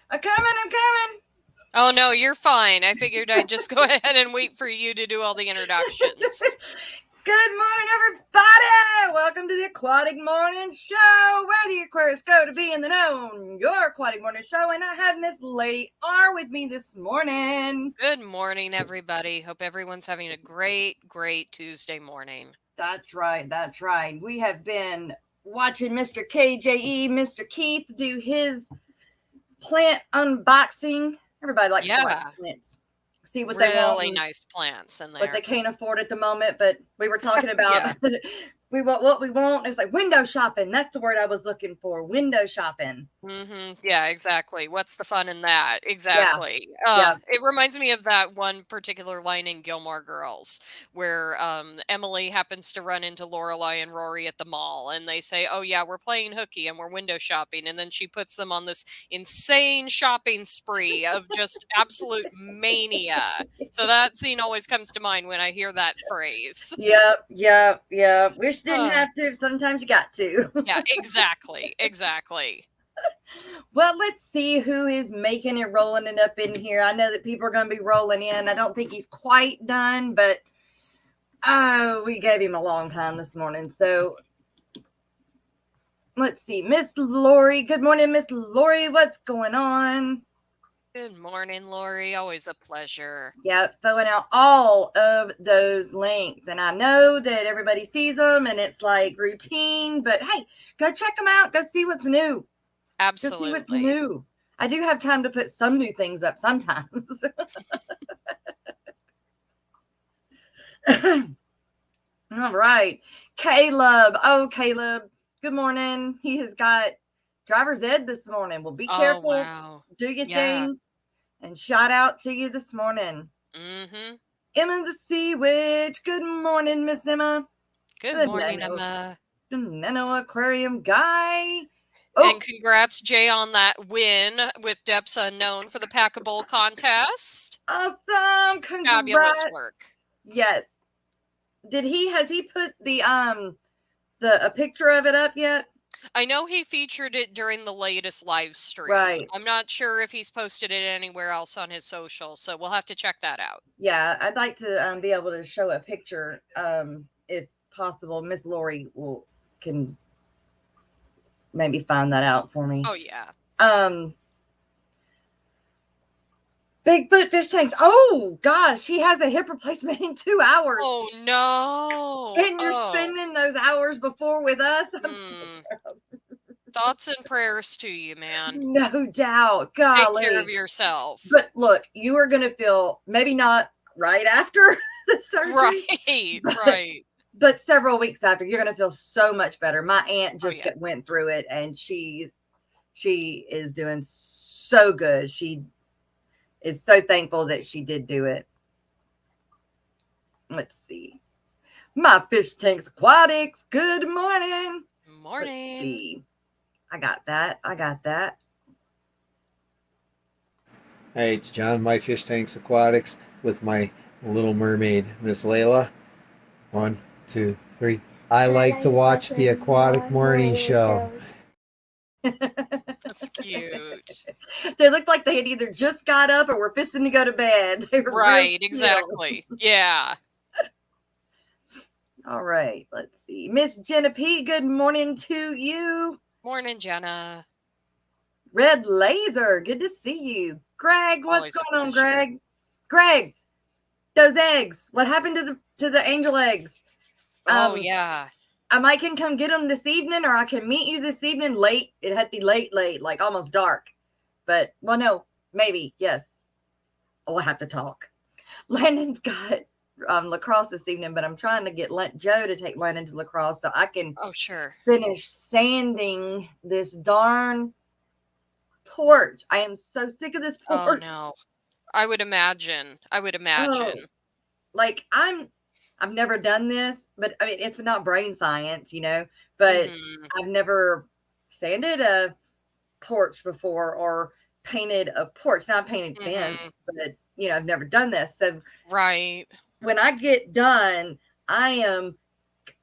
I'm coming. Oh, no, you're fine. I figured I'd just go ahead and wait for you to do all the introductions. Good morning, everybody. Welcome to the Aquatic Morning Show, where the aquarists go to be in the know. Your Aquatic Morning Show, and I have Miss Lady R with me this morning. Good morning, everybody. Hope everyone's having a great Tuesday morning. That's right. We have been watching Mr. KJE, Mr. Keith, do his plant unboxing. Everybody likes to watch Yeah, plants. See what they want really and nice plants in what they there. can't afford at the moment. But we were talking about Yeah. we want what we want. It's like window shopping. That's the word I was looking for. Window shopping. Yeah, exactly. What's the fun in that? Yeah, Exactly. yeah. It reminds me of that one particular line in Gilmore Girls where Emily happens to run into Lorelai and Rory at the mall, and they say, "Oh yeah, we're playing hooky and we're window shopping," and then she puts them on this insane shopping spree of just absolute mania. So that scene always comes to mind when I hear that phrase. Yep. Wish didn't Uh, have to. Sometimes you got to. yeah, exactly. Well, let's see who is making it, rolling it up in here. I know that people are going to be rolling in. I don't think he's quite done, but we gave him a long time this morning. So let's see. Miss Lori. Good morning, Miss Lori. What's going on? Good morning, Lori. Always a pleasure. Yep, throwing out all of those links. And I know that everybody sees them and it's like routine, but hey, go check them out. Go see what's new. Go see what's Absolutely. new. I do have time to put some new things up sometimes. All right. Caleb. Oh, Caleb. Good morning. He has got driver's ed this morning. Well, be Oh, careful. wow. Do your Yeah. thing. And shout out to you this morning. Mm-hmm. Emma the Sea Witch. Good morning, Miss Emma. Good The morning, Emma. nano aquarium guy. And Oh, congrats, Jay, on that win with Depths Unknown for the Packable contest. awesome. Fabulous Congrats. work. Yes. Has he put the a picture of it up yet? I know he featured it during the latest live stream. Right. I'm not sure if he's posted it anywhere else on his social, so we'll have to check that out. Yeah, I'd like to be able to show a picture if possible. Miss Lori will can maybe find that out for me. Oh, yeah. Um Bigfoot fish tanks. Oh gosh, she has a hip replacement in 2 hours. Oh, no. And you're Oh. spending those hours before with us. I'm so Hmm. proud. Thoughts and prayers to you, man. No doubt. Take care of Golly. yourself. But look, you are gonna feel maybe not right after the surgery, Right, but right. several weeks after, you're gonna feel so much better. My aunt Oh, just yeah. went through it and she is doing so good. She is so thankful that she did do it. Let's see. My fish tanks aquatics. Good morning. Let's Morning. see. I got that. Hey, it's John, My Fish Tanks Aquatics, with my little mermaid, Miss Layla. 1, 2, 3. I like to watch the Aquatic Morning Show. That's cute. They looked like they had either just got up or were fisting to go to bed. They were real Right, cute. exactly. Yeah. All right, let's see. Miss Jenna P, good morning to you. Morning, Jenna. Red Laser, good to see you. Greg, what's Always a going on, pleasure. Greg? Greg, those eggs. What happened to the angel eggs? Oh, yeah. I can come get them this evening, or I can meet you this evening late. It had to be late, like almost dark. But well, no, maybe yes. Oh, we'll have to talk. Landon's got lacrosse this evening, but I'm trying to get Joe to take Landon to lacrosse so I can Oh, sure. finish sanding this darn porch. I am so sick of this Oh, porch. no. I would imagine. Oh, like I've never done this, but I mean it's not brain science, but Hmm. I've never sanded a porch before or painted a porch. Now I painted Hmm. fence, but I've never done this. So Right. when I get done, I am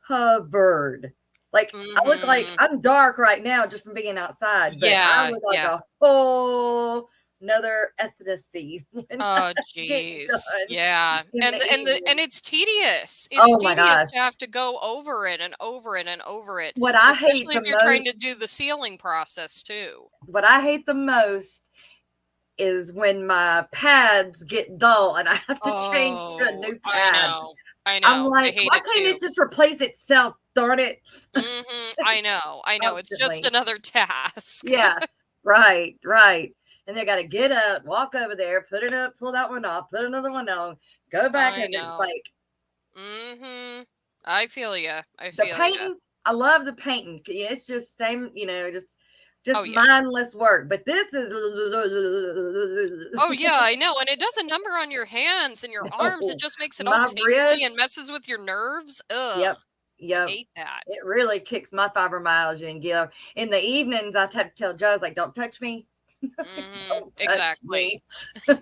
covered. Like, I look like Mhm. I'm dark right now just from being outside, but I Yeah, look like yeah. a whole another ethnicity when I Oh, get jeez. done Yeah. in And the and evening. it's tedious. It's Oh my tedious gosh. to have to go over it and over it and over it, What I hate especially the if you're trying most, to do the sealing process too. what I hate the most is when my pads get dull and I have to change to a Oh, new I pad. know. I I'm know. I like, hate why it can't too. it just replace itself? Darn it. I know. I know. It's just Constantly. another task. Yeah. Right. Right. And they got to get up, walk over there, put it up, pull that one off, put another one on, go back. I And it's know. like I feel you. I the feel you. painting. I love the painting. It's just same, Oh just yeah. mindless work. But this is Oh yeah, I know. And it does a number on your hands and your arms. It no, just makes it all my tingly and wrist. messes with your nerves. Ugh. Yep. Yep. Hate that. It really kicks my fibromyalgia and gear. In the evenings, I have to tell Joe's like, "Don't touch me, don't touch Exactly. me."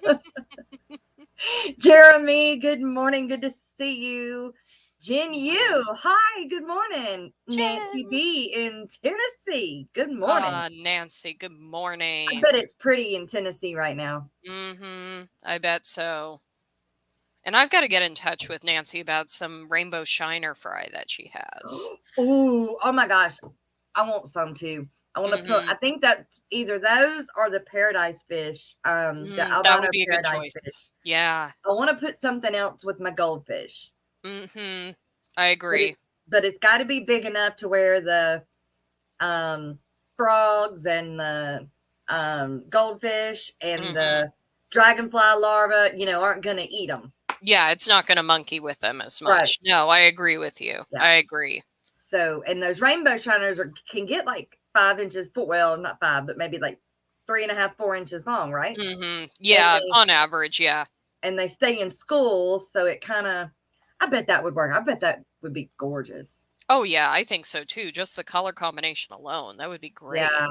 Jeremy, good morning. Good to see you. Jen, you, hi, good morning. Nancy Jen. B in Tennessee, good morning. Nancy, good I morning. bet it's pretty in Tennessee right now. I bet so. And I've got to get in touch with Nancy about some rainbow shiner fry that she has. Ooh, oh my gosh, I want some too. I want to put. I think that either those or the paradise fish, the That would albino be a good paradise choice. fish. Yeah. I want to put something else with my goldfish. I But agree. it's got to be big enough to where the frogs and the goldfish and the dragonfly larvae, aren't going to eat them. Yeah, it's not going to monkey with them as Right. much. No, I agree with you. Yeah. I agree. So, and those rainbow shiners can get like 5 inches, well, not 5, but maybe like 3.5, 4 inches long, right? Yeah, on average, yeah. And they stay in schools, so it kind of, I bet that would work. I bet that would be gorgeous. Oh yeah, I think so too. Just the color combination alone, that would be great. Yeah.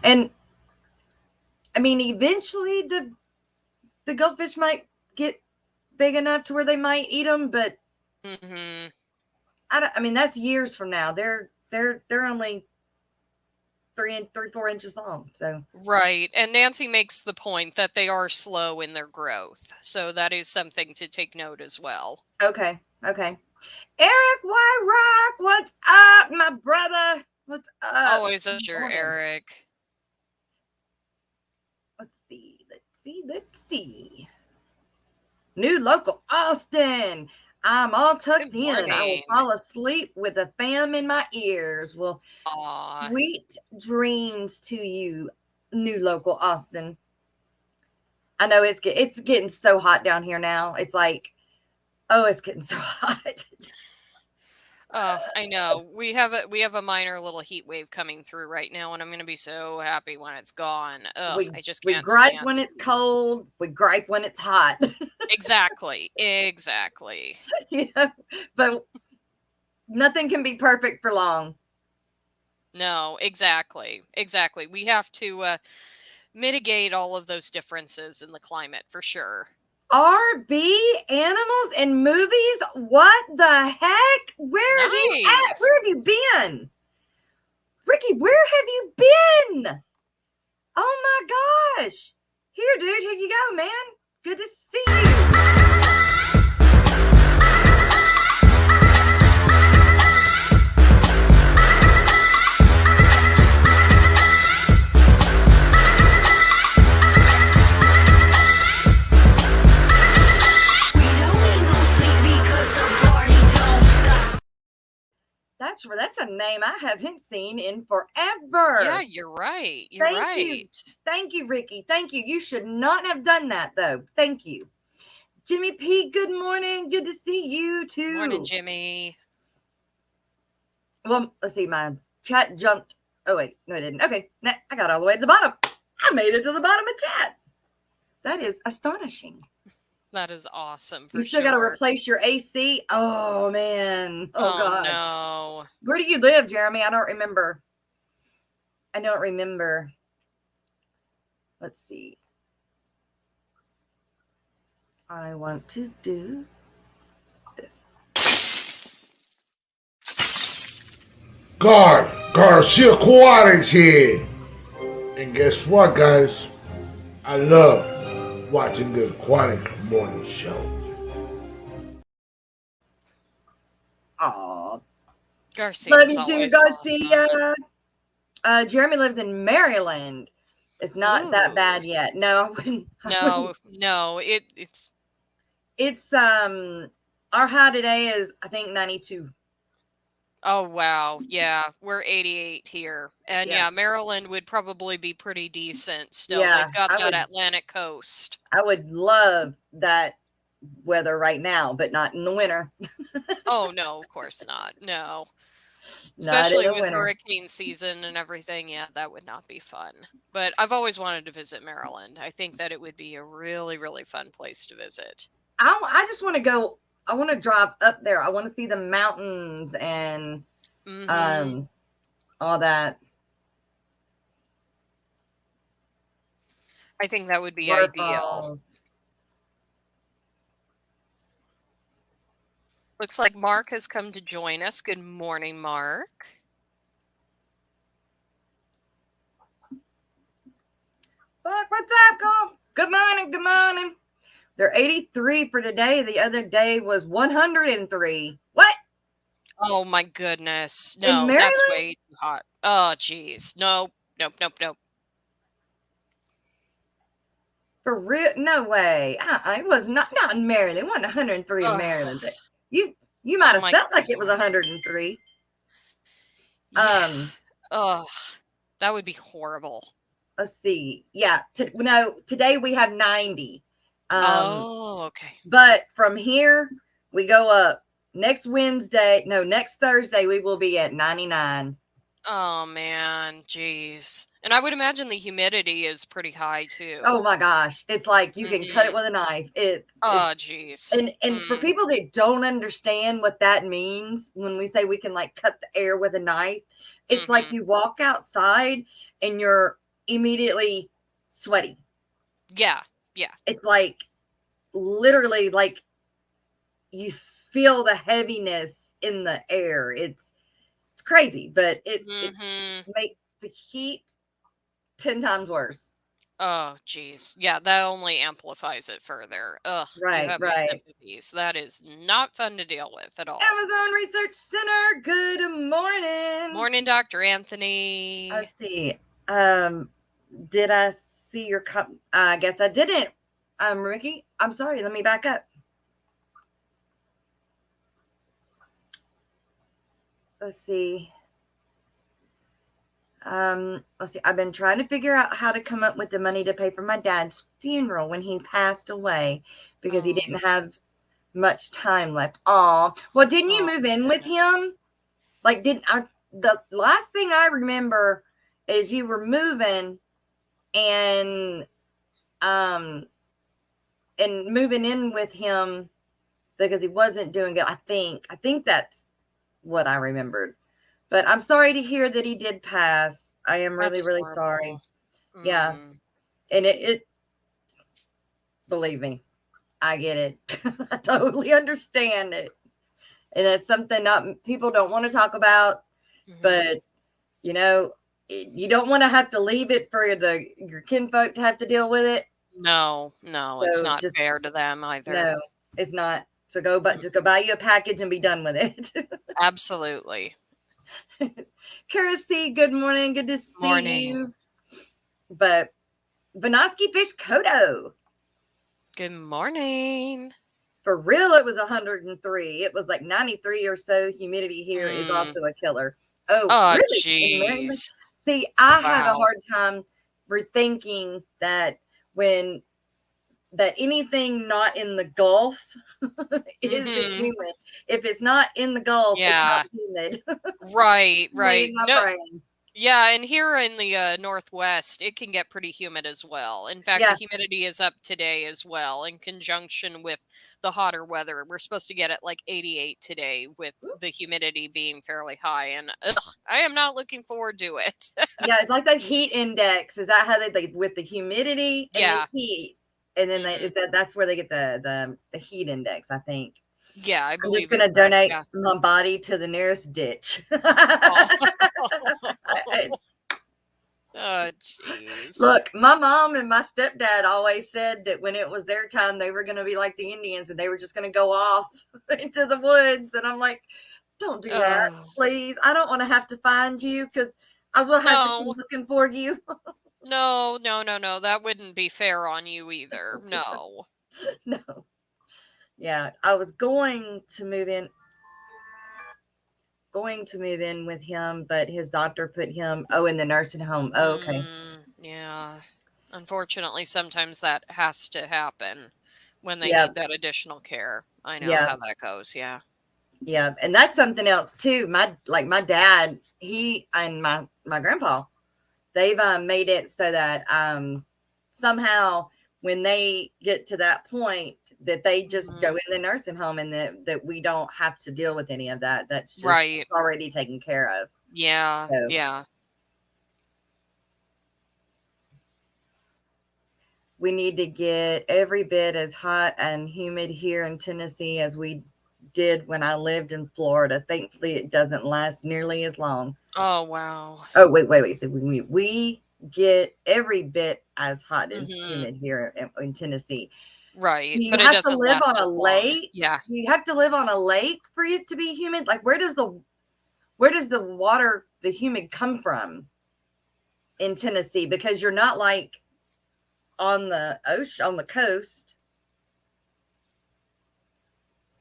And I mean, eventually the goldfish might get big enough to where they might eat them, but I mean, that's years from now. They're only 4 inches long. So right. And Nancy makes the point that they are slow in their growth. So that is something to take note as well. Okay. Eric Y. Rock, what's up, my brother? What's up? Always a sure, Eric. Let's see. New local Austin. I'm all tucked in. I will fall asleep with a fam in my ears. Well, sweet dreams to you, new local Austin. I know it's getting so hot down here now. It's like, oh, it's getting so hot. I know. We have a minor little heat wave coming through right now, and I'm going to be so happy when it's gone. I just can't we gripe stand when it. it's cold. We gripe when it's hot. Exactly. Yeah, but nothing can be perfect for long. No, exactly. We have to mitigate all of those differences in the climate for sure. RB animals and movies? What the heck? Where have you at? Where have you been? Ricky, where have you been? Oh my gosh. Here, dude, here you go, man. Good to see you. That's a name I haven't seen in forever. Yeah, you're right. Thank you, Ricky. Thank you. You should not have done that, though. Thank you. Jimmy P, good morning. Good to see you, too. Morning, Jimmy. Well, let's see. My chat jumped. Oh, wait. No, it didn't. Okay. I got all the way to the bottom. I made it to the bottom of chat. That is astonishing. That is awesome. You still got to replace your AC? Oh, man. Oh, God. No. Where do you live, Jeremy? I don't remember. Let's see. I want to do this. Garcia Aquatics here. And guess what, guys? I love watching the Aquatic Morning Show. Aw. Garcia Love is you too, always Garcia. awesome. Jeremy lives in Maryland. It's not that bad Ooh. yet. No, I wouldn't. No, it's It's our high today is I think 92. oh wow. Yeah, we're 88 here. And Yeah. yeah, Maryland would probably be pretty decent still. Yeah, They've got I that would Atlantic coast. I would love that weather right now, but not in the winter. Oh no, of course not. No. Not in Especially the with winter. hurricane season and everything. Yeah, that would not be fun. But I've always wanted to visit Maryland. I think that it would be a really, really fun place to visit. I just want to go. I want to drive up there. I want to see the mountains and all that. I think that would be ideal. Waterfalls. Looks like Mark has come to join us. Good morning, Mark. Fuck, what's up, girl? Good morning. Good morning. They're 83 for today. The other day was 103. What? Oh my goodness. In No, that's Maryland? way too hot. Oh geez. Nope. Nope. For real? No way. It was not in Maryland. It wasn't 103 in Ugh. Maryland. But you might have my felt like it was 103. Oh, that would be horrible. Let's see. Yeah. Today we have 90. Oh, okay. But from here we go up. Next Thursday we will be at 99. Oh man, jeez. And I would imagine the humidity is pretty high too. Oh my gosh. It's like you can cut it with a knife. Oh jeez. And for people that don't understand what that means, when we say we can like cut the air with a knife, it's like you walk outside and you're immediately sweaty. Yeah. It's like literally like you feel the heaviness in the air. It's crazy, but it makes the heat 10 times worse. Oh geez. Yeah, that only amplifies it further. Ugh. Right, You have my right. sympathies. That is not fun to deal with at all. Amazon Research Center, good morning. Morning, Dr. Anthony. Let's see. Did I see your I guess I didn't. Ricky, I'm sorry. Let me back up. Let's see. Let's see. I've been trying to figure out how to come up with the money to pay for my dad's funeral when he passed away because he didn't have much time left. Oh, well, didn't you move in with him? Like, the last thing I remember is you were moving and moving in with him because he wasn't doing good. I think that's what I remembered. But I'm sorry to hear that he did pass. I am really, really sorry. Yeah. And it believe me, I get it. I totally understand it. And it's something people don't want to talk about, but you don't want to have to leave it for your kinfolk to have to deal with it. No, it's not fair to them either. No, it's not. So just go buy you a package and be done with it. Absolutely. Kara C, good morning. Good to see you. But Vanoski Fish Kodo. Good morning. For real, it was 103. It was like 93 or so. Humidity here is also a killer. Oh, really? Jeez. See, I have a hard time rethinking that that anything not in the Gulf isn't humid. If it's not in the Gulf, it's not humid. Right. No, yeah, and here in the Northwest, it can get pretty humid as well. In fact, the humidity is up today as well in conjunction with the hotter weather. We're supposed to get at like 88 today with the humidity being fairly high. And I am not looking forward to it. Yeah, it's like that heat index. Is that how they with the humidity and the heat? And then that's where they get the heat index, I think. Yeah, I I'm just believe going you're to correct. donate Yeah. my body to the nearest ditch. Oh, oh, jeez. Look, my mom and my stepdad always said that when it was their time, they were going to be like the Indians and they were just going to go off into the woods. And I'm like, don't do that, Oh, please. I don't want to have to find you because I will have to no, be looking for you. no, no, no, no. That wouldn't be fair on you either. No. No. Yeah, I was going to move in with him, but his doctor put him in the nursing home. Oh, okay. Yeah. Unfortunately, sometimes that has to happen when they Yeah, need that additional care. I know yeah, how that goes. Yeah. yeah. And that's something else too. My dad, he and my grandpa, they've made it so that somehow when they get to that point that they just go Mhm. in the nursing home and that we don't have to deal with any of that. That's just Right. already taken care of. Yeah. So Yeah. we need to get every bit as hot and humid here in Tennessee as we did when I lived in Florida. Thankfully, it doesn't last nearly as long. Oh, wow. Oh, wait. So we get every bit as hot and Hmm. humid here in Tennessee. Right. You But it have to doesn't live last on a as long. lake. Yeah. You have to live on a lake for it to be humid. Like where does the water, the humid come from in Tennessee? Because you're not like on the ocean, on the coast.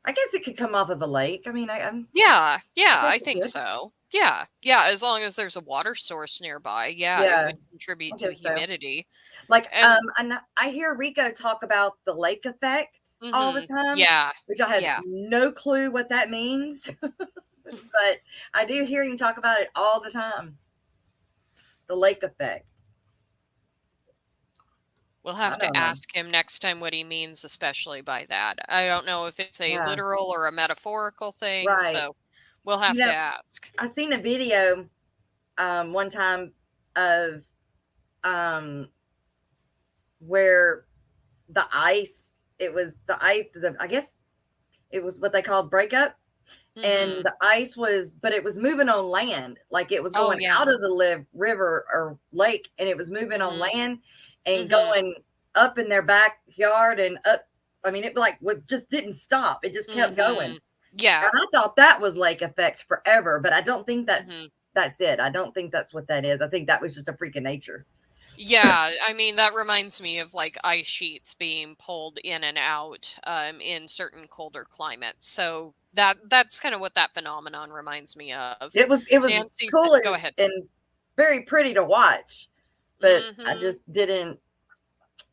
I guess it could come off of a lake. I mean, Yeah. I Yeah. guess I it think could. so. Yeah. Yeah. As long as there's a water source nearby. Yeah. It Yeah, would I contribute to the guess so. humidity. Like, And, and I hear Rico talk about the lake effect all the time, yeah. which I have Yeah. no clue what that means, but I do hear him talk about it all the time. The lake effect. We'll I have to don't know. ask him next time what he means, especially by that. I don't know if it's a Yeah, literal or a metaphorical thing, right. so we'll have You to know, ask. I seen a video one time of um where the ice. It was the ice. I guess it was what they called breakup. And Hmm. the ice was, but it was moving on land, like it was Oh, going yeah. out of the river or lake, and it was moving on Hmm. land and Hmm. going up in their backyard and up. I mean, it like just didn't stop. It just kept going. Hmm. Yeah. And I thought that was lake effect forever, but I don't think Hmm. that's it. I don't think that's what that is. I think that was just a freak of nature. Yeah, I mean, that reminds me of like ice sheets being pulled in and out in certain colder climates. So that's kind of what that phenomenon reminds me of. It was Nancy said, cool go ahead. and very pretty to watch, but I Hmm. just didn't.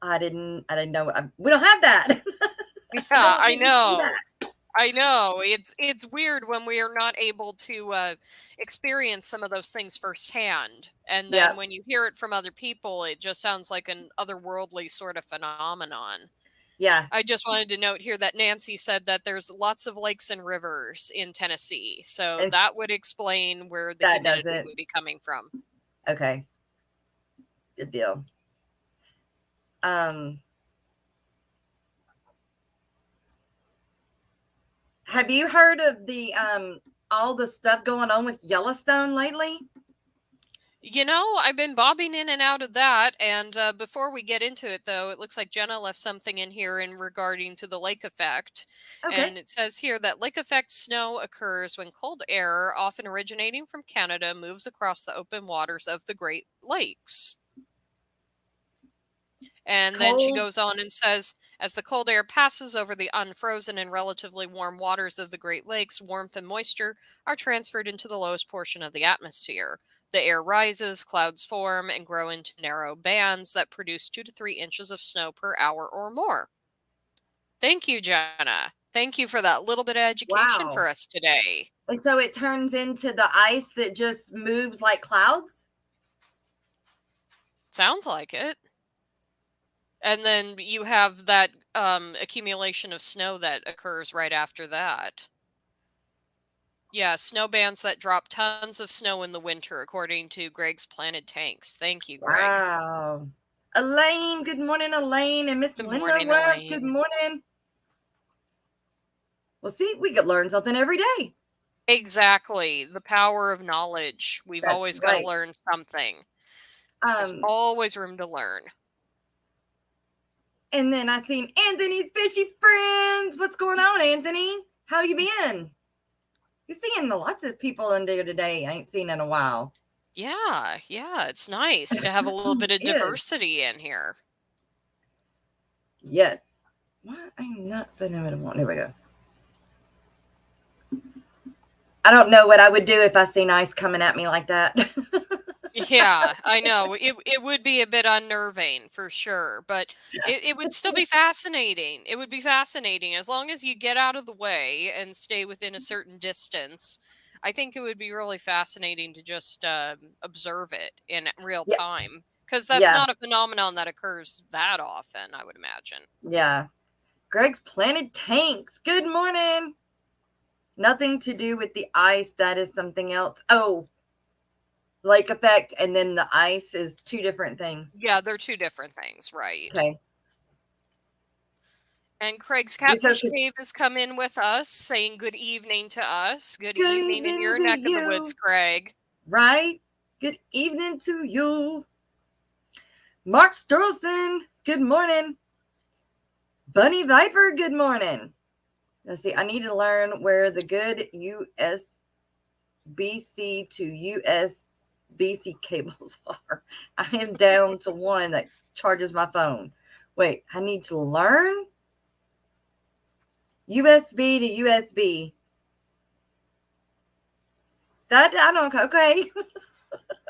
I didn't know. We don't have that. I Yeah, don't I get to see know. that. I know. It's weird when we are not able to experience some of those things firsthand. And then Yeah. when you hear it from other people, it just sounds like an otherworldly sort of phenomenon. Yeah. I just wanted to note here that Nancy said that there's lots of lakes and rivers in Tennessee. So And that would explain where the that humidity doesn't. would be coming from. Okay. Good deal. Um, have you heard of the all the stuff going on with Yellowstone lately? I've been bobbing in and out of that. And before we get into it, though, it looks like Jenna left something in here in regarding to the lake effect. Okay. And it says here that lake effect snow occurs when cold air, often originating from Canada, moves across the open waters of the Great Lakes. And then she Cold. goes on and says, as the cold air passes over the unfrozen and relatively warm waters of the Great Lakes, warmth and moisture are transferred into the lowest portion of the atmosphere. The air rises, clouds form, and grow into narrow bands that produce 2 to 3 inches of snow per hour or more. Thank you, Jenna. Thank you for that little bit of education Wow. for us today. And so it turns into the ice that just moves like clouds. Sounds like it. And then you have that accumulation of snow that occurs right after that. Yeah, snow bands that drop tons of snow in the winter, according to Greg's Planted Tanks. Thank you, Greg. Wow. Elaine, good morning, Elaine, and Miss Good Linda morning, Webb. Good Elaine. morning. Well, see, we could learn something every day. Exactly. The power of knowledge. We've That's always got to right. learn something. There's Um, always room to learn. and then I seen Anthony's fishy friends. What's going on, Anthony? How you been? You're seeing lots of people in there today. I ain't seen in a while. Yeah, it's nice to have a little bit of It is. diversity in here. Yes. Why I'm not putting it on. There we go. I don't know what I would do if I seen ice coming at me like that. Yeah, I know. It would be a bit unnerving for sure, but it would still be fascinating. It would be fascinating as long as you get out of the way and stay within a certain distance. I think it would be really fascinating to just observe it in real Yeah. time, because that's Yeah. not a phenomenon that occurs that often, I would imagine. Yeah. Greg's planted tanks. Good morning. Nothing to do with the ice. That is something else. Oh, lake effect and then the ice is two different things. Yeah, they're two different things, right? Okay. And Craig's Catfish Cave has come in with us, saying good evening to us. Good evening in your neck of the woods, Craig. Right? Good evening to you. Mark Sturlson, good morning. Bunny Viper, good morning. Let's see, I need to learn where the good USB-C to USB-C cables are. I am down to one that charges my phone. Wait, I need to learn USB to USB. That I don't. Okay.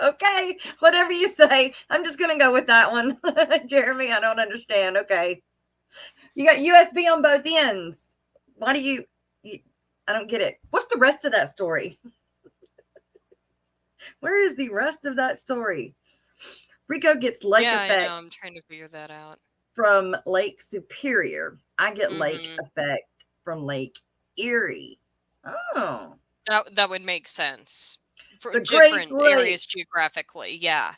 Okay, whatever you say. I'm just gonna go with that one. Jeremy, I don't understand. Okay, you got USB on both ends. Why do you I don't get it. What's the rest of that story? Where is the rest of that story? Rico gets lake effect. I know. I'm trying to figure that out. From Lake Superior. I get lake effect from Lake Erie. Oh, that would make sense for the different Great areas geographically. Yeah,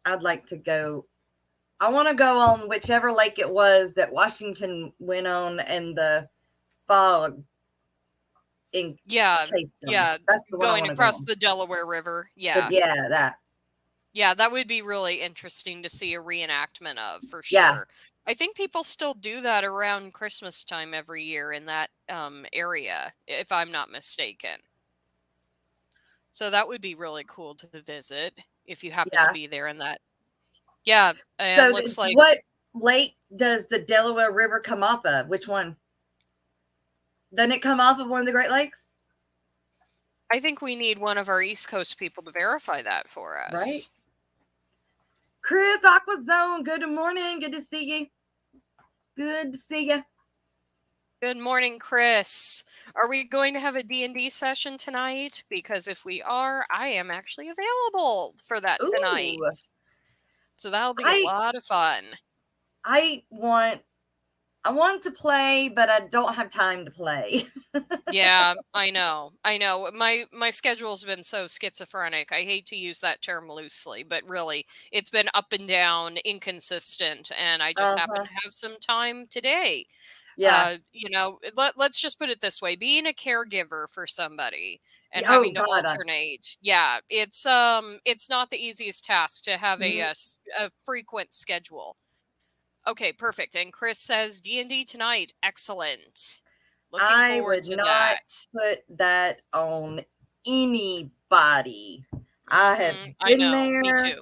I'd like to go. I want to go on whichever lake it was that Washington went on and the fog encased them. Yeah, that's the one going across the Delaware River. Yeah, that would be really interesting to see a reenactment of, for sure. Yeah. I think people still do that around Christmas time every year in that area, if I'm not mistaken. So that would be really cool to visit if you happen to be there in that. Yeah, and so looks like what lake does the Delaware River come off of? Which one? Doesn't it come off of one of the Great Lakes? I think we need one of our East Coast people to verify that for us. Right. Chris Aquazone, good morning. Good to see you. Good to see you. Good morning, Chris. Are we going to have a D&D session tonight? Because if we are, I am actually available for that tonight. So that'll be a lot of fun. I want to play, but I don't have time to play. Yeah, I know. My schedule's been so schizophrenic. I hate to use that term loosely, but really, it's been up and down, inconsistent, and I just happen to have some time today. Yeah. Let's just put it this way: being a caregiver for somebody and having to alternate, it's not the easiest task to have a frequent schedule. Okay, perfect. And Chris says D&D tonight. Excellent. Looking forward to that. I would not put that on anybody. I have been there. Me too.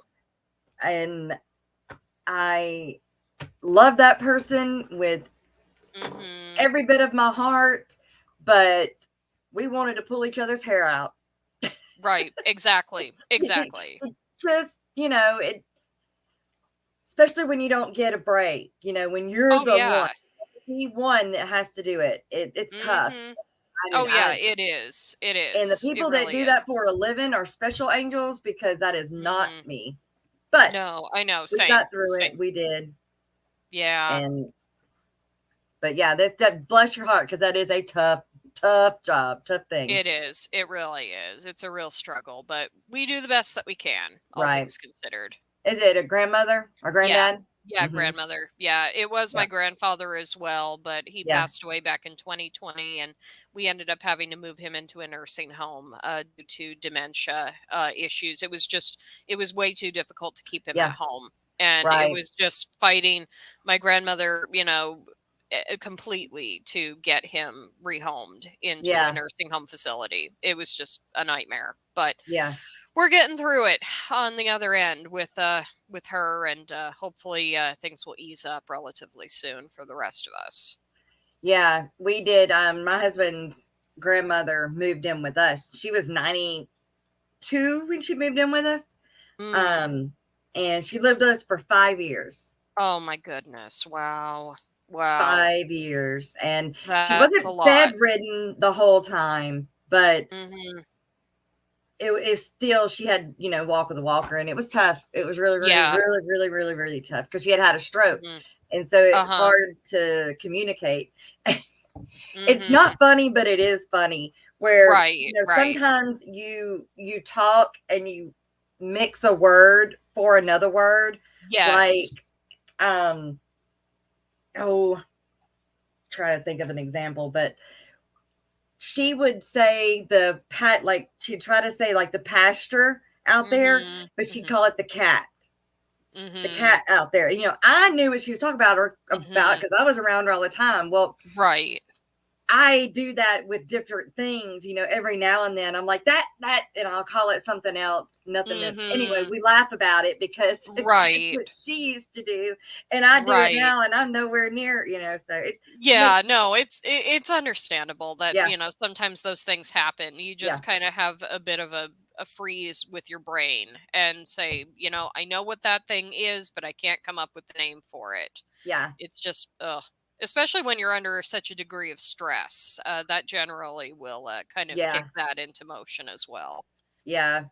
And I love that person with every bit of my heart, but we wanted to pull each other's hair out. Right. Exactly. Just, it. Especially when you don't get a break, when you're the one that has to do it. It's tough. It is. It is. And the people that do that for a living are special angels, because that is not me. But no, I know. We got through it. We did. Yeah. But yeah, that bless your heart, because that is a tough job, tough thing. It is. It really is. It's a real struggle, but we do the best that we can, all things considered. Is it a grandmother or granddad? Yeah, grandmother. Yeah, it was my Yeah. grandfather as well, but he Yeah. passed away back in 2020, and we ended up having to move him into a nursing home due to dementia issues. It was way too difficult to keep him at Yeah. home, and it Right. was just fighting my grandmother, completely to get him rehomed into a Yeah. nursing home facility. It was just a nightmare, but Yeah. we're getting through it on the other end with her, and hopefully things will ease up relatively soon for the rest of us. Yeah. We did. My husband's grandmother moved in with us. She was 92 when she moved in with us. Mm. And she lived with us for 5 years. Oh my goodness. Wow. 5 years. And she That's a wasn't lot. bedridden the whole time, but Hmm. it is still, she had, walk with a walker, and it was tough. It was really, really, Yeah. really, really, really, really tough because she had a stroke. Hmm. And so it's Uh-huh. hard to communicate. It's Hmm. not funny, but it is funny where, Right. sometimes you talk and you mix a word for another word. Like, Yes. oh, try to think of an example, but she would say like she'd try to say like the pasture out there, Hmm. but she'd Hmm. call it the cat. The Hmm. cat out there. I knew what she was talking about Hmm. because I was around her all the time. Well, Right. I do that with different things, every now and then. I'm like that, and I'll call it something else. Nothing. Anyway, Hmm. we laugh about it because it's Right. what she used to do, and I do it Right. now, and I'm nowhere near, So it makes, Yeah, no, it's understandable that, yeah, sometimes those things happen. You yeah, just kind of have a bit of a freeze with your brain and say, I know what that thing is, but I can't come up with the name for it. yeah, It's just, ugh. Especially when you're under such a degree of stress, that generally will kind of kick yeah, that into motion as well. yeah.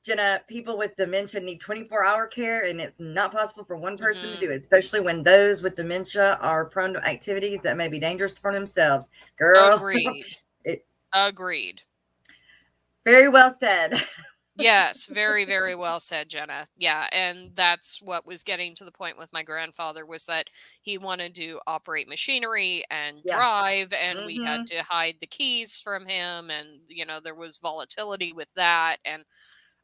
Jenna, people with dementia need 24-hour care, and it's not possible for one person to Hmm. do it, especially when those with dementia are prone to activities that may be dangerous for themselves. Girl, Agreed. it, Agreed. very well said. Yes, very, very well said, Jenna. Yeah, and that's what was getting to the point with my grandfather was that he wanted to operate machinery and Yeah. drive, and we had Mm-hmm. to hide the keys from him, and there was volatility with that, and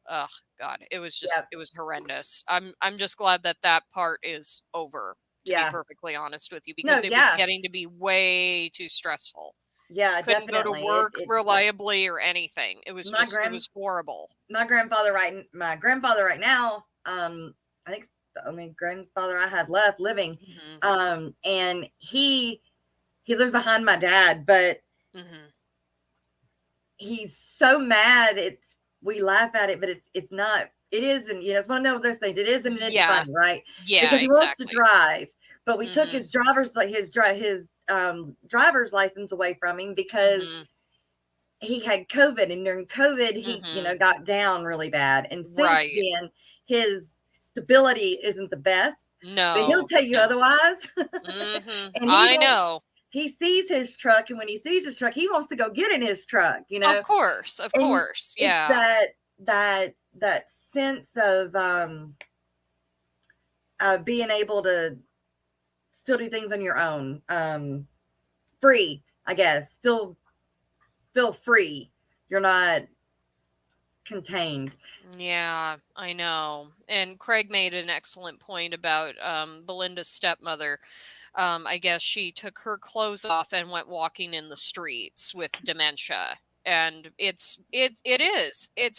oh God, Yeah. it was horrendous. I'm just glad that that part is over, to be Yeah. perfectly honest with you, No, because it was yeah. getting to be way too stressful. Yeah, Couldn't go to definitely. work reliably or anything. My It was horrible. my grandfather right now, I think it's the only grandfather I have left living. Hmm. And he lives behind my dad, but Hmm. he's so mad. We laugh at it, but it's not. It isn't. It's one of those things. It isn't. And it's Yeah. funny, right? Yeah, Because he wants to exactly. drive, but we took Mhm. his driver's license away from him because Mhm. he had COVID, and during COVID, he Mhm. got down really bad. And since Right. then, his stability isn't the best, but he'll No. tell you No. otherwise. Mhm. And I know. he sees his truck, and when he sees his truck, he wants to go get in his truck, Of course. Of and course. it's Yeah. that sense of being able to still do things on your own, free, I guess, still feel free. You're not contained. Yeah, I know. And Craig made an excellent point about Belinda's stepmother. I guess she took her clothes off and went walking in the streets with dementia. And it's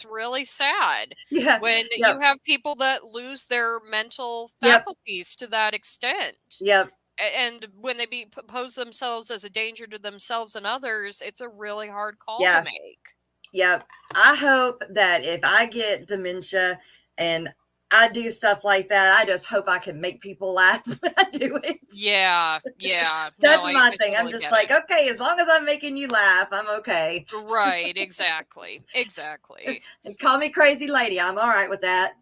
really sad Yeah. when you Yep. have people that lose their mental Yep. faculties to that extent. Yep. And when they pose themselves as a danger to themselves and others, it's a really hard call to Yeah. make. Yep. I hope that if I get dementia and I do stuff like that, I just hope I can make people laugh when I do it. Yeah, yeah. No, That's my I thing. I'm totally just get it. like, okay, as long as I'm making you laugh, I'm okay. Right, exactly. Exactly. And call me crazy lady. I'm all right with that.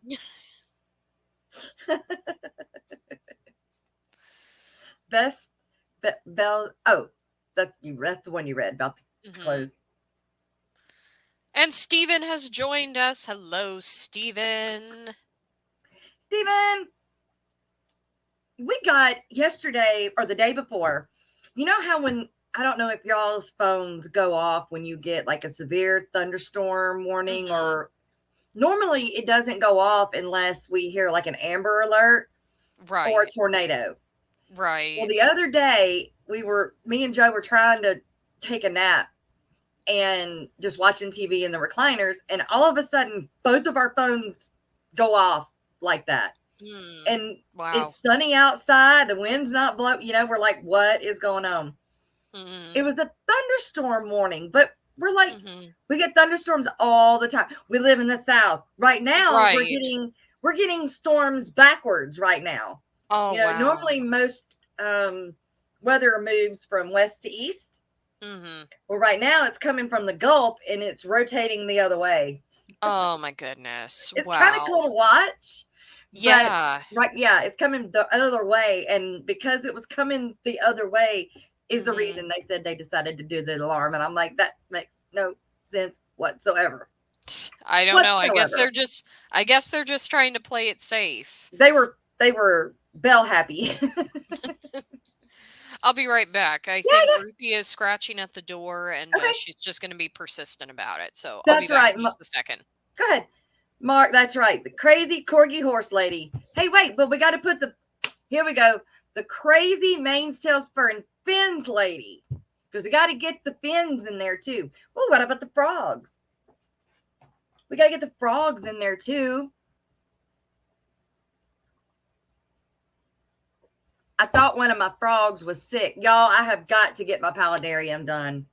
Best Bell. Oh, that's the one you read about the Hmm. clothes. And Steven has joined us. Hello, Steven. Steven, we got yesterday or the day before, you know how when, I don't know if y'all's phones go off when you get like a severe thunderstorm warning, or normally it doesn't go off unless we hear like an amber alert or a Right. tornado. Well, Right. the other day me and Joe were trying to take a nap and just watching TV in the recliners, and all of a sudden both of our phones go off like that. And Wow. it's sunny outside, the wind's not blowing, we're like, what is going on? It was a thunderstorm warning, but we're like, we get thunderstorms all the time. We live in the South. Right now, Right. we're getting storms backwards right now. Oh, wow. Normally most weather moves from west to east. Well, right now it's coming from the Gulf and it's rotating the other way. Oh my goodness. It's Wow. kind of cool to watch. Yeah. But, it's coming the other way. And because it was coming the other way is the reason they said they decided to do the alarm. And I'm like, that makes no sense whatsoever. I don't know. I guess they're just trying to play it safe. They were bell happy. I'll be right back. I think Ruthie is scratching at the door, and she's just going to be persistent about it. So I'll be back in just a second. Go ahead, Mark. That's right. The crazy corgi horse lady. Hey, wait, but we got to put here we go. The crazy manes, tails, fur, and fins lady. Because we got to get the fins in there too. Oh, what about the frogs? We got to get the frogs in there too. I thought one of my frogs was sick. Y'all, I have got to get my paludarium done.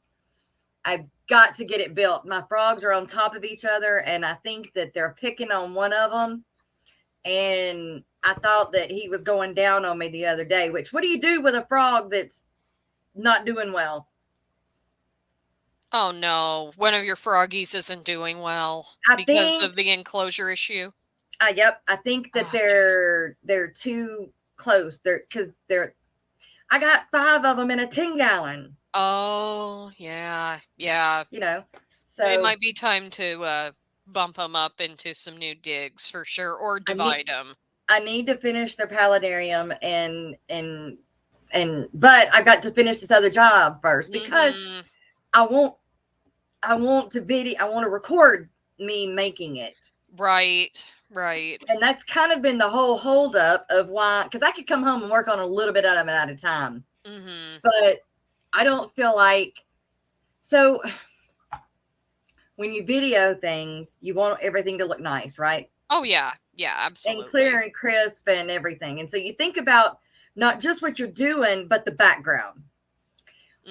I've got to get it built. My frogs are on top of each other, and I think that they're picking on one of them. And I thought that he was going down on me the other day, what do you do with a frog that's not doing well? Oh, no. One of your froggies isn't doing well because of the enclosure issue. Yep. I think that they're too close. I got 5 of them in a 10-gallon. Oh, yeah. Yeah. So it might be time to bump them up into some new digs for sure, or divide them. I need to finish their paludarium but I've got to finish this other job first because I want to record me making it. Right. And that's kind of been the whole holdup of why, because I could come home and work on a little bit of it at a time. But I don't feel like, so when you video things, you want everything to look nice, right? Oh, yeah. Yeah, absolutely. And clear and crisp and everything. And so you think about not just what you're doing, but the background.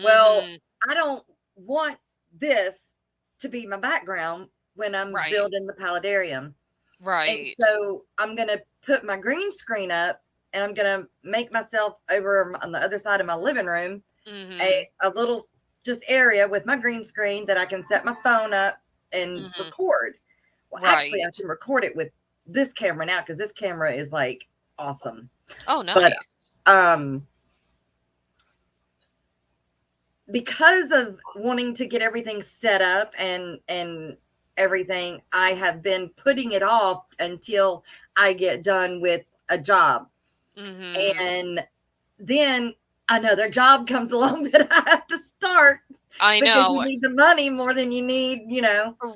Well, I don't want this to be my background when I'm building the paludarium. Right. And so I'm going to put my green screen up, and I'm going to make myself over on the other side of my living room a little just area with my green screen that I can set my phone up and record. Well, actually, I can record it with this camera now because this camera is like awesome. Oh, nice. But because of wanting to get everything set up and everything, I have been putting it off until I get done with a job. And then another job comes along that I have to start. I know. Because you need the money more than you need,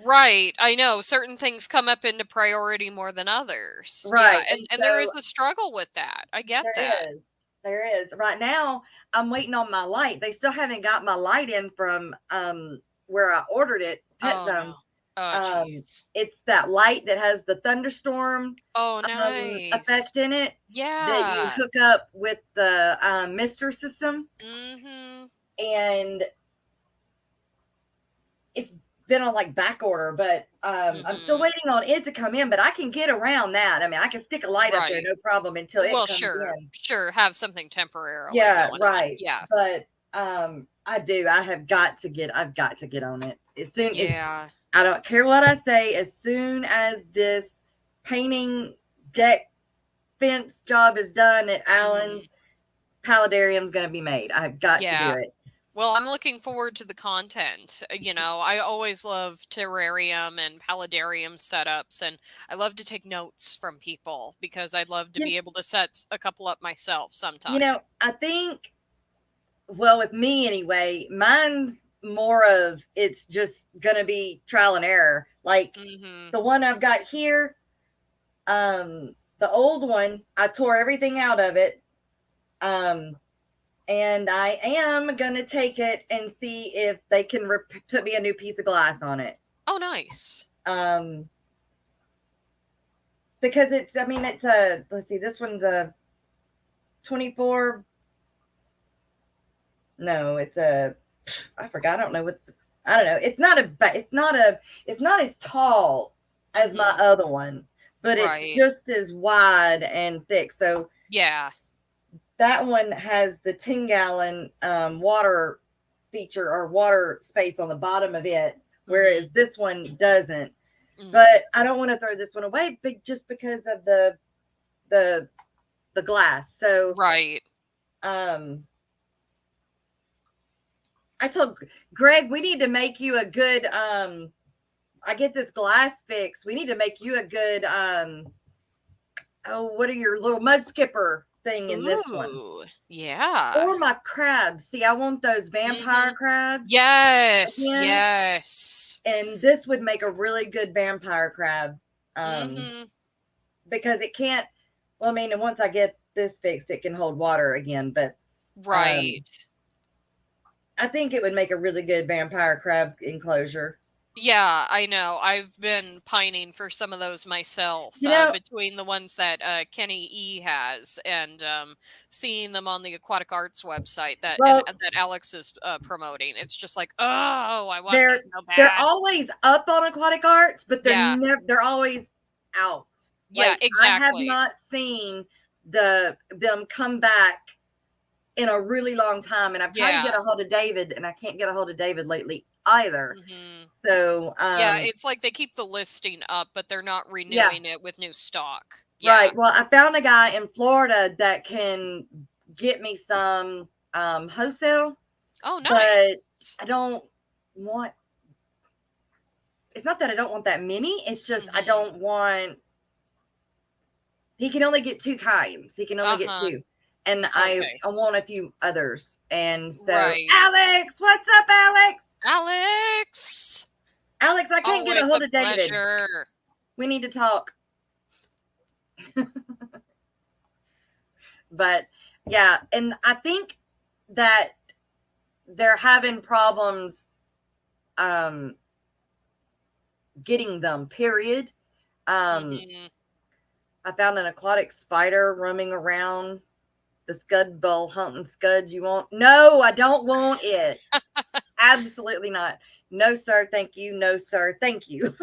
Right. I know. Certain things come up into priority more than others. Right. Yeah. And there is a struggle with that. I get that. There is. Right now, I'm waiting on my light. They still haven't got my light in from where I ordered it, Pet Zone. No. Oh, jeez. It's that light that has the thunderstorm nice. effect in it. Yeah. That you hook up with the mister system. And it's been on like back order, but I'm still waiting on it to come in, but I can get around that. I mean, I can stick a light up there, no problem, until it comes in. Sure. Have something temporarily. Yeah, right. Yeah. But I've got to get on it. As soon I don't care what I say, as soon as this painting deck fence job is done at Allen's, paludarium's going to be made. I've got to do it. Well, I'm looking forward to the content. I always love terrarium and paludarium setups, and I love to take notes from people because I'd love to You, be able to set a couple up myself you sometime. know, I think, well, with me anyway, mine's more of it's just gonna be trial and error. Like Mm-hmm. the one I've got here, the old one, I tore everything out of it. And I am gonna take it and see if they can put me a new piece of glass on it. Oh, nice. Because it's a, let's see, this one's a 24. No, it's a, I forgot. I don't know what. I don't know. It's not as tall as my Mm-hmm. other one, but it's Right. just as wide and thick. So Yeah. that one has the 10-gallon water feature or water space on the bottom of it, whereas this one doesn't. Mm-hmm. But I don't want to throw this one away, just because of the glass. So Right. I told Greg, we need to make you a good I get this glass fixed. We need to make you a good what are your little mud skipper thing in this one? Ooh, yeah. Or my crabs. See, I want those vampire crabs. Yes, again. yes. And this would make a really good vampire crab. Because it can't, well, I mean, and once I get this fixed, it can hold water again, but Right. I think it would make a really good vampire crab enclosure. Yeah, I know. I've been pining for some of those myself, between the ones that Kenny E has and seeing them on the Aquatic Arts website that Alex is promoting. It's just like, oh, I want that so bad. They're always up on Aquatic Arts, but they're always out. Yeah, exactly. I have not seen them come back in a really long time, and I've tried to get a hold of David, and I can't get a hold of David lately either. Mm-hmm. So it's like they keep the listing up, but they're not renewing it with new stock. Right. Well, I found a guy in Florida that can get me some wholesale. Oh, nice. But I don't want. It's not that I don't want that many. It's just I don't want. He can only get 2 kinds. He can only get 2. And I want a few others. And so, Alex, what's up, Alex? Alex, I can't get a hold of David. We need to talk. But yeah, and I think that they're having problems getting them, period. I found an aquatic spider roaming around the scud bowl hunting scuds. You want? No, I don't want it. Absolutely not. No, sir. Thank you. No, sir. Thank you.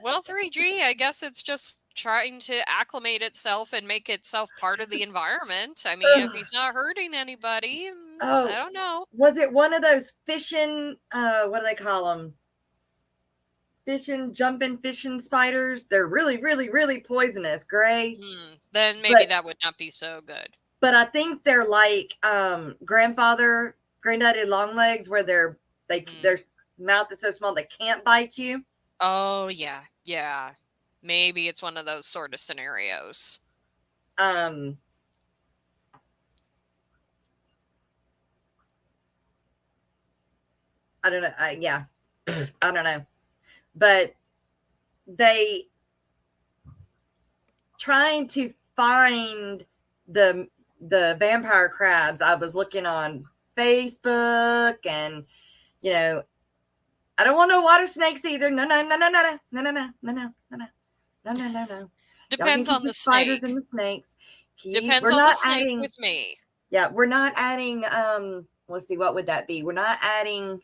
Well, 3G, I guess it's just trying to acclimate itself and make itself part of the environment. I mean, if he's not hurting anybody, I don't know. Was it one of those fishing, what do they call them? Jumping fishing spiders? They're really, really, really poisonous, Gray. Then maybe that would not be so good. But I think they're like granddaddy long legs, where their mouth is so small they can't bite you. Oh, yeah. Maybe it's one of those sort of scenarios. I don't know. I don't know. But they trying to find the vampire crabs. I was looking on Facebook, and I don't want no water snakes either. No. Depends on the spiders snake. and the snakes. Depends on the snake with me. Yeah, we're not adding. Let's see, what would that be? We're not adding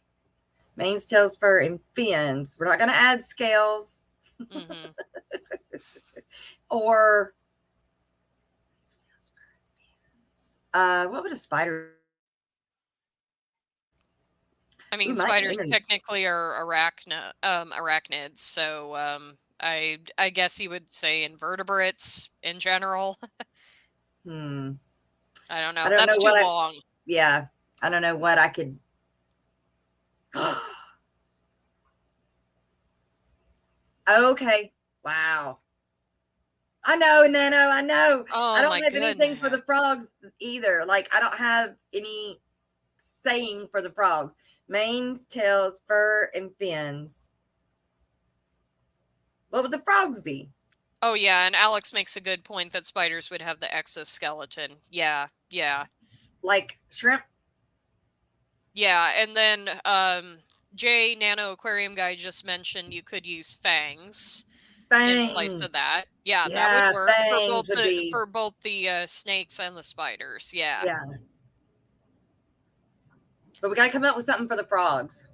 manes, tails, fur, and fins. We're not going to add scales. Or what would a spider? I mean, spiders technically are arachnids, so I guess you would say invertebrates in general. I don't know. That's too long. Yeah, I don't know what I could Okay. Wow. I know, Nano. I know. I Oh don't my have anything for the goodness. frogs either. Like, I don't have any saying for the frogs. Manes, tails, fur, and fins. What would the frogs be? Oh yeah, and Alex makes a good point that spiders would have the exoskeleton. Yeah, yeah. Like shrimp? Yeah, and then Jay Nano Aquarium Guy just mentioned you could use fangs in place of Fangs. that. Yeah, that would Yeah, work fangs would be. for both the snakes and the spiders. Yeah. Yeah. But we got to come up with something for the frogs.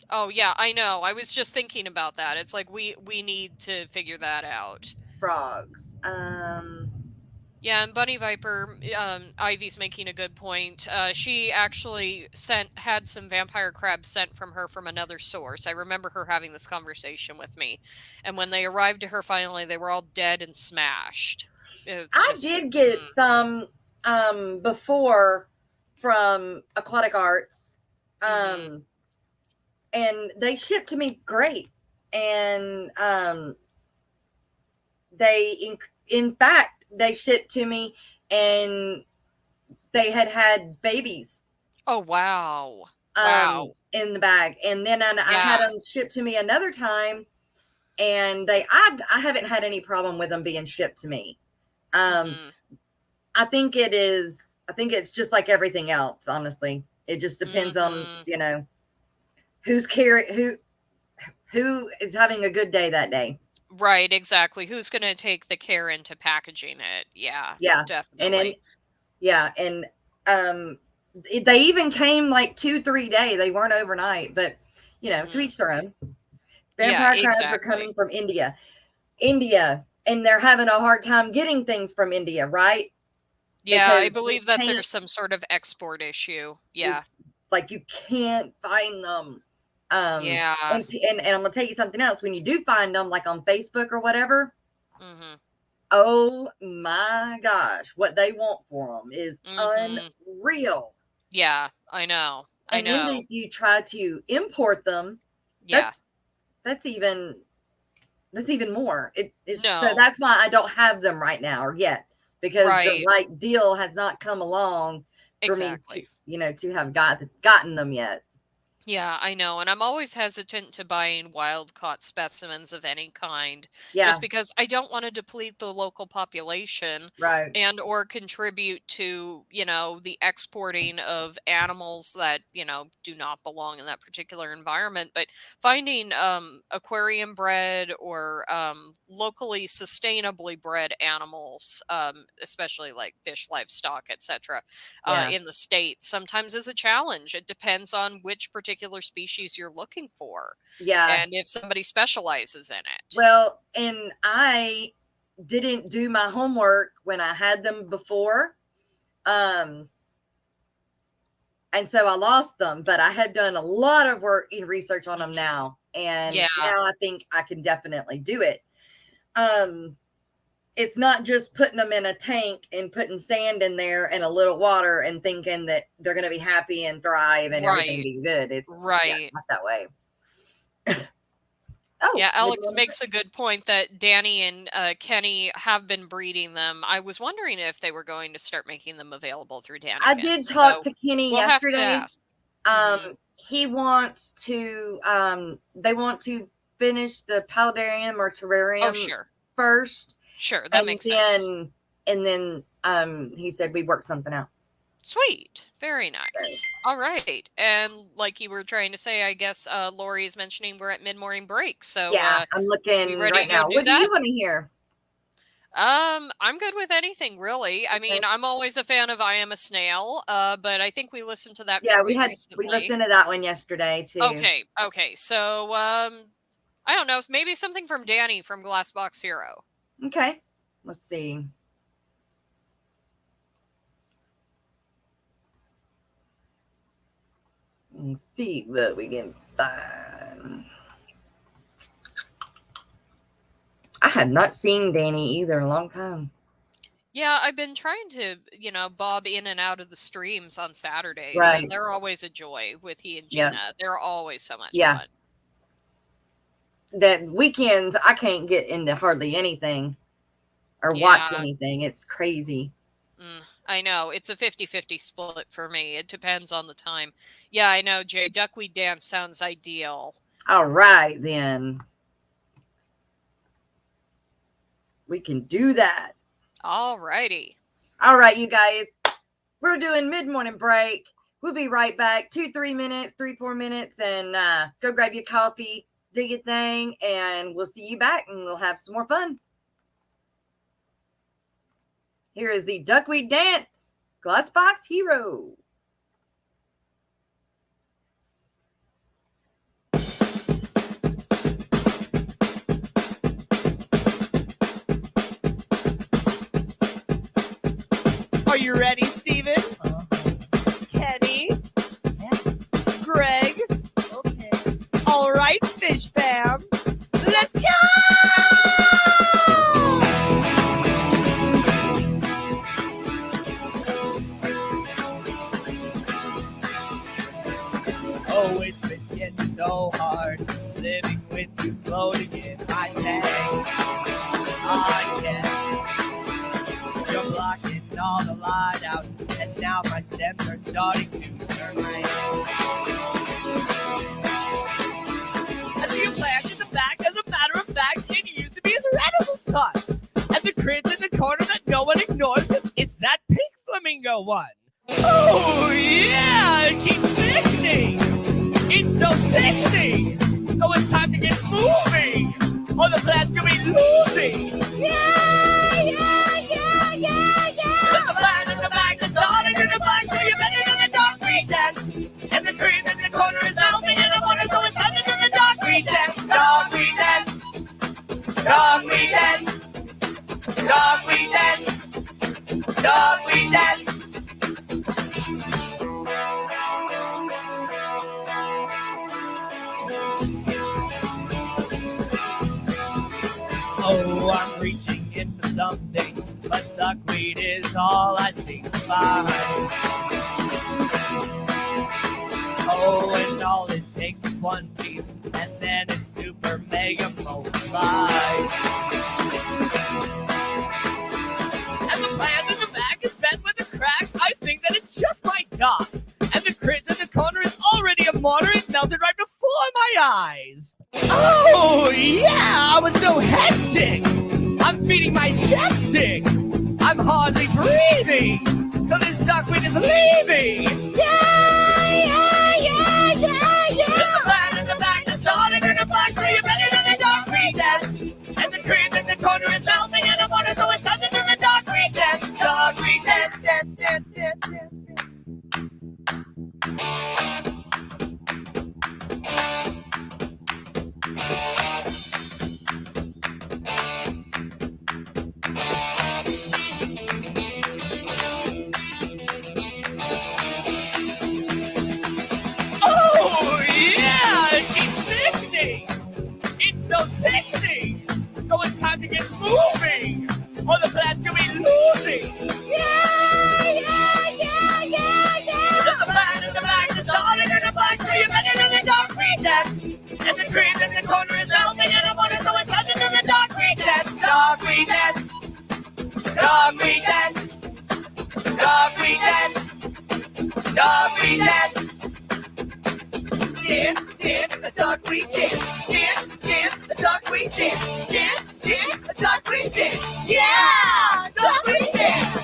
Oh yeah, I know. I was just thinking about that. It's like we need to figure that out. Frogs. Yeah, and Bunny Viper, Ivy's making a good point. She actually had some vampire crabs sent from her from another source. I remember her having this conversation with me, and when they arrived to her finally, they were all dead and smashed. I did get some before from Aquatic Arts. Mhm. And they shipped to me great. And they in fact they shipped to me and they had babies Oh wow, wow. in the bag. And then I had Yeah. them shipped to me another time, and I haven't had any problem with them being shipped to me. Mhm. I think it's just like everything else, honestly. It just depends on, Mhm. who's who is having a good day that day. Right, exactly. Who's going to take the care into packaging it? Yeah, Yeah. And then definitely. yeah, and they even came like 2-3 days. They weren't overnight, but to Mhm. each their own. Yeah, Vampire crabs are exactly. coming from India, and they're having a hard time getting things from India, right? Yeah, I Because you believe that can't, there's some sort of export issue. Yeah. you can't find them. Yeah. And I'm gonna tell you something else. When you do find them, like on Facebook or whatever, Mhm. oh my gosh, what they want for them is Mhm. unreal. Yeah, I know. I And then know. if you try to import them, Yeah. that's that's even more. So No. that's why I don't have them right now or yet, because the Right. right deal has not come along for me to Exactly. to have gotten them yet. Yeah, I know. And I'm always hesitant to buying wild caught specimens of any kind just Yeah, because I don't want to deplete the local population right. and or contribute to, the exporting of animals that, do not belong in that particular environment. But finding aquarium bred or locally sustainably bred animals, especially like fish, livestock, etc., Yeah, in the States sometimes is a challenge. It depends on which particular species you're looking for yeah. and if somebody specializes in it. Well, and I didn't do my homework when I had them before. Um, and so I lost them, but I had done a lot of work and research on them Mhm. now. And Yeah, now I think I can definitely do it. Um, it's not just putting them in a tank and putting sand in there and a little water and thinking that they're going to be happy and thrive and everything right, be good. Yeah, right. not that way. Oh, Yeah, maybe Alex makes a good point that Danny and Kenny have been breeding them. I was wondering if they were going to start making them available through I Dannykins. did talk So to Kenny we'll have to yesterday. ask. Hmm. He wants to, they want to finish the paludarium or Oh, terrarium sure. first, Sure. That and makes sense. then, he said we worked something out. Sweet. Very So, nice. All right. And like you were trying to say, I guess Lori is mentioning we're at mid-morning break. So yeah, I'm we looking ready right to go now. do What do that? you want to hear? I'm good with anything really. I Okay. mean, I'm always a fan of I Am a Snail, but I think we listened to that Yeah, fairly we recently. listened to that one yesterday too. Okay, okay. So I don't know, maybe something from Danny from Glassbox Hero. Okay, let's see. Let's see what we can find. I have not seen Danny either in a long time. Yeah, I've been trying to, bob in and out of the streams on Saturdays, Right. and they're always a joy with he and Yep. Gina. They're always so much Yeah. fun. That weekends, I can't get into hardly anything or watch Yeah. anything. It's crazy. I know. It's a 50-50 split for me. It depends on the time. Yeah, I know, Jay. Duckweed dance sounds ideal. All right, then. We can do that. All righty. All right, you guys. We're doing mid-morning break. We'll be right back. 2-3 minutes, 3-4 minutes, and go grab your coffee, do your thing, and we'll see you back, and we'll have some more fun. Here is the Duckweed Dance Glassbox Hero. Are you ready, Steven? Kenny? Greg? Okay. All right, Fish Fam. Let's go! Oh, it's been getting so hard living with you floating in my tank. I can't. You're blocking all the light out, and now my stems are starting to turn gray. I see you plant in the back. As a matter of fact, it used to be as red as the sun. And the crid's in the corner that no one ignores, 'cause it's that pink flamingo one. Oh, yeah, it keeps sickening. It's so sickening. So it's time to get moving, or the plant's gonna be losing. Yeah, yeah, yeah, yeah, yeah. Put the plant in the back, the starting in the back, so you better do the duckweed dance. And the cream in the corner is melting, and the water, so it's time to do the duckweed dance. Duckweed dance. Duckweed dance. Duckweed dance. Duckweed dance. Oh, I'm reaching in for something, but duckweed is all I seem to find. Oh, and all it takes is one piece, and then it's super mega multiplied. And the plant in the back is bent with a crack. I think that it just might die. And the crit in the corner is already a mortar. It melted right before my eyes. Oh, yeah, I was so hectic. I'm feeding my septic. I'm hardly breathing. So this duckweed is leaving. Yeah, yeah, yeah, yeah, yeah. The plant in the back, the starting in the black, so you better do the duckweed dance. And the cream in the corner is melting, and the water, so it's time to do the duckweed dance. Duckweed dance, dance, dance, dance, dance, dance. Oh, yeah, it keeps sickening. It's so sickening. So it's time to get moving, or the plant's gonna be losing. Yeah, yeah, yeah, yeah, yeah. The plant in the back, the starting in the black, so you better do the duckweed dance. And the cream in the corner is melting, and the water, so it's time to do the duckweed dance. Duckweed dance. Duckweed dance. Duckweed dance. Duckweed dance. Dance, dance, a duckweed dance. Dance, dance, a duckweed dance. Dance, dance, a duckweed dance. Yeah, duckweed dance.